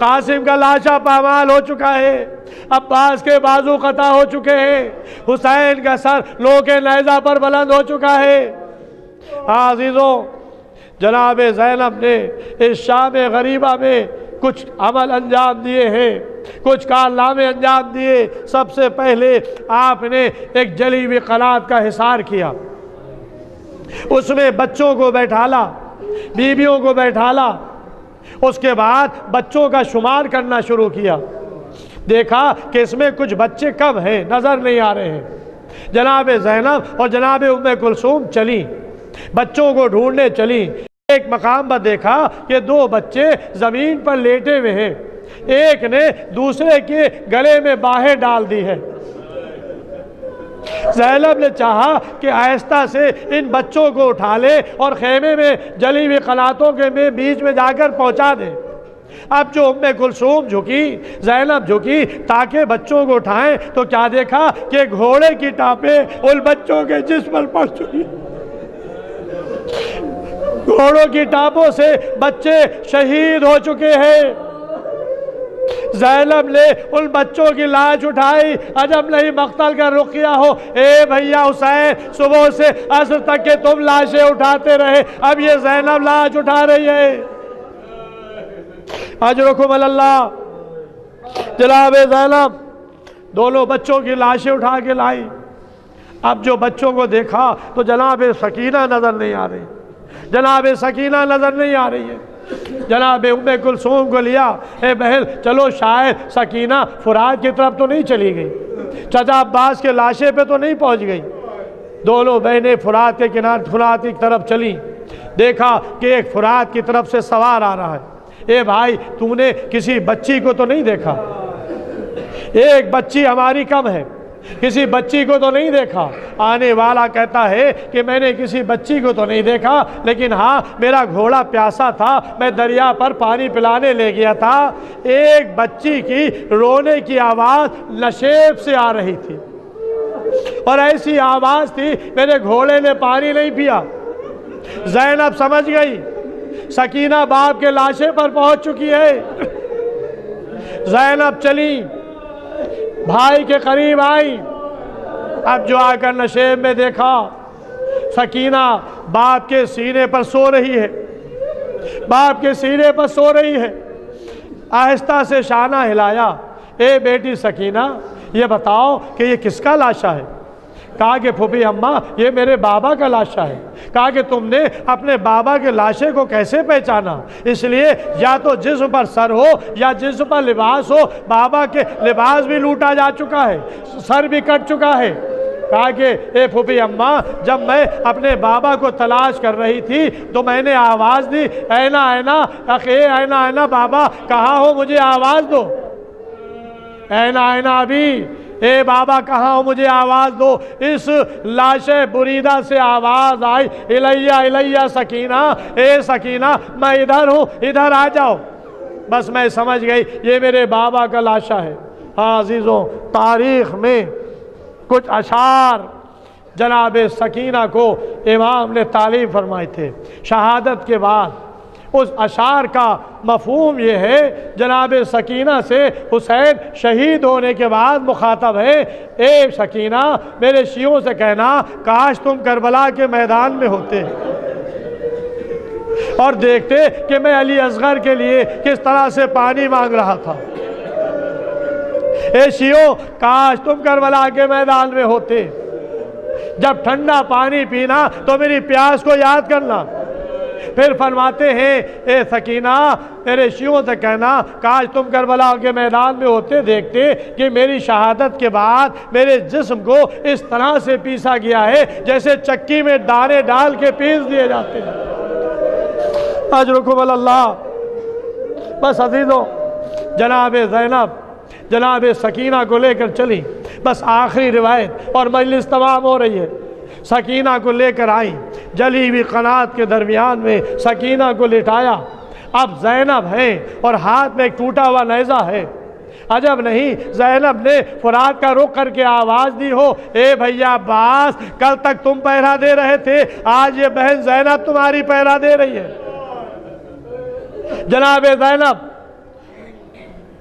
قاسم کا لاشا پامال ہو چکا ہے، عباس کے بازو قطع ہو چکے ہیں، حسین کا سر لو کے نیزہ پر بلند ہو چکا ہے۔ عزیزوں، جناب زینب نے اس شام غریبہ میں کچھ عمل انجام دیے ہیں، کچھ کارنامے انجام دیے۔ سب سے پہلے آپ نے ایک جلی ہوئی قلعت کا حصار کیا، اس میں بچوں کو بیٹھالا، بیویوں کو بیٹھالا، اس کے بعد بچوں کا شمار کرنا شروع کیا۔ دیکھا کہ اس میں کچھ بچے کم ہیں، نظر نہیں آ رہے ہیں۔ جناب زینب اور جناب ام کلثوم چلی، بچوں کو ڈھونڈنے چلی۔ ایک مقام پر دیکھا کہ دو بچے زمین پر لیٹے ہوئے ہیں، ایک نے دوسرے کے گلے میں باہیں ڈال دی ہے۔ زینب نے چاہا کہ آہستہ سے ان بچوں کو اٹھا لے اور خیمے میں جلی ہوئی قلعتوں کے بیچ میں جا کر پہنچا دے۔ اب جو ام کلثوم جھکی، زینب جھکی تاکہ بچوں کو اٹھائیں، تو کیا دیکھا کہ گھوڑے کی ٹانپیں ان بچوں کے جسم پر پڑ چکی۔ گھوڑوں کی ٹانپوں سے بچے شہید ہو چکے ہیں۔ زینب نے ان بچوں کی لاش اٹھائی، عجب نہیں مقتل کا رخ کیا ہو۔ اے بھیا حسین، صبح سے عصر تک کہ تم لاشیں اٹھاتے رہے، اب یہ زینب لاش اٹھا رہی ہے۔ اجرکم اللہ۔ جناب زینب دونوں بچوں کی لاشیں اٹھا کے لائی۔ اب جو بچوں کو دیکھا تو جناب سکینہ نظر نہیں آ رہی، جناب سکینہ نظر نہیں آ رہی ہے۔ جناب ام کلثوم کو لیا، اے بہن چلو شاید سکینہ فرات کی طرف تو نہیں چلی گئی، چچا عباس کے لاشے پہ تو نہیں پہنچ گئی۔ دونوں بہنیں فرات کے کنارے، فرات کی طرف چلی۔ دیکھا کہ ایک فرات کی طرف سے سوار آ رہا ہے۔ اے بھائی، تو نے کسی بچی کو تو نہیں دیکھا؟ ایک بچی ہماری کم ہے، کسی بچی کو تو نہیں دیکھا؟ آنے والا کہتا ہے کہ میں نے کسی بچی کو تو نہیں دیکھا، لیکن ہاں میرا گھوڑا پیاسا تھا، میں دریا پر پانی پلانے لے گیا تھا۔ ایک بچی کی رونے کی آواز نشیب سے آ رہی تھی، اور ایسی آواز تھی میرے گھوڑے نے پانی نہیں پیا۔ زینب سمجھ گئی سکینہ باپ کے لاشے پر پہنچ چکی ہے۔ زینب چلی، بھائی کے قریب آئی۔ اب جو آ کر نشیب میں دیکھا سکینہ باپ کے سینے پر سو رہی ہے، باپ کے سینے پر سو رہی ہے۔ آہستہ سے شانہ ہلایا، اے بیٹی سکینہ، یہ بتاؤ کہ یہ کس کا لاشا ہے؟ کہا کہ پھوپھی اماں، یہ میرے بابا کا لاشا ہے۔ کہا کہ تم نے اپنے بابا کے لاشے کو کیسے پہچانا؟ اس لیے یا تو جسم پر سر ہو یا جسم پر لباس ہو، بابا کے لباس بھی لوٹا جا چکا ہے، سر بھی کٹ چکا ہے۔ کہا کہ اے پھوپھی اماں، جب میں اپنے بابا کو تلاش کر رہی تھی تو میں نے آواز دی، اینا اینا اخی، اینا اینا بابا کہاں ہو، مجھے آواز دو۔ اینا اینا ابھی، اے بابا کہاں ہو، مجھے آواز دو۔ اس لاش بریدہ سے آواز آئی، الیہ الیہ سکینہ، اے سکینہ میں ادھر ہوں، ادھر آ جاؤ۔ بس میں سمجھ گئی یہ میرے بابا کا لاشا ہے۔ ہاں عزیزوں، تاریخ میں کچھ اشعار جناب سکینہ کو امام نے تعلیم فرمائے تھے شہادت کے بعد۔ اس اشعار کا مفہوم یہ ہے، جناب سکینہ سے حسین شہید ہونے کے بعد مخاطب ہے، اے سکینہ میرے شیعوں سے کہنا کاش تم کربلا کے میدان میں ہوتے اور دیکھتے کہ میں علی اصغر کے لیے کس طرح سے پانی مانگ رہا تھا۔ اے شیعوں، کاش تم کربلا کے میدان میں ہوتے، جب ٹھنڈا پانی پینا تو میری پیاس کو یاد کرنا۔ پھر فرماتے ہیں، اے سکینہ میرے شیعوں سے کہنا کاش تم کربلا کے میدان میں ہوتے، دیکھتے کہ میری شہادت کے بعد میرے جسم کو اس طرح سے پیسا گیا ہے جیسے چکی میں دانے ڈال کے پیس دیے جاتے ہیں۔ اجرکم اللہ۔ بس عزیزوں، جناب زینب جناب سکینہ کو لے کر چلی، بس آخری روایت اور مجلس تمام ہو رہی ہے۔ سکینہ کو لے کر آئی، جلی ہوئی قنات کے درمیان میں سکینہ کو لٹایا۔ اب زینب ہے اور ہاتھ میں ایک ٹوٹا ہوا نیزہ ہے۔ عجب نہیں زینب نے فرات کا رخ کر کے آواز دی ہو، اے بھیا عباس، کل تک تم پہرا دے رہے تھے، آج یہ بہن زینب تمہاری پہرا دے رہی ہے۔ جناب زینب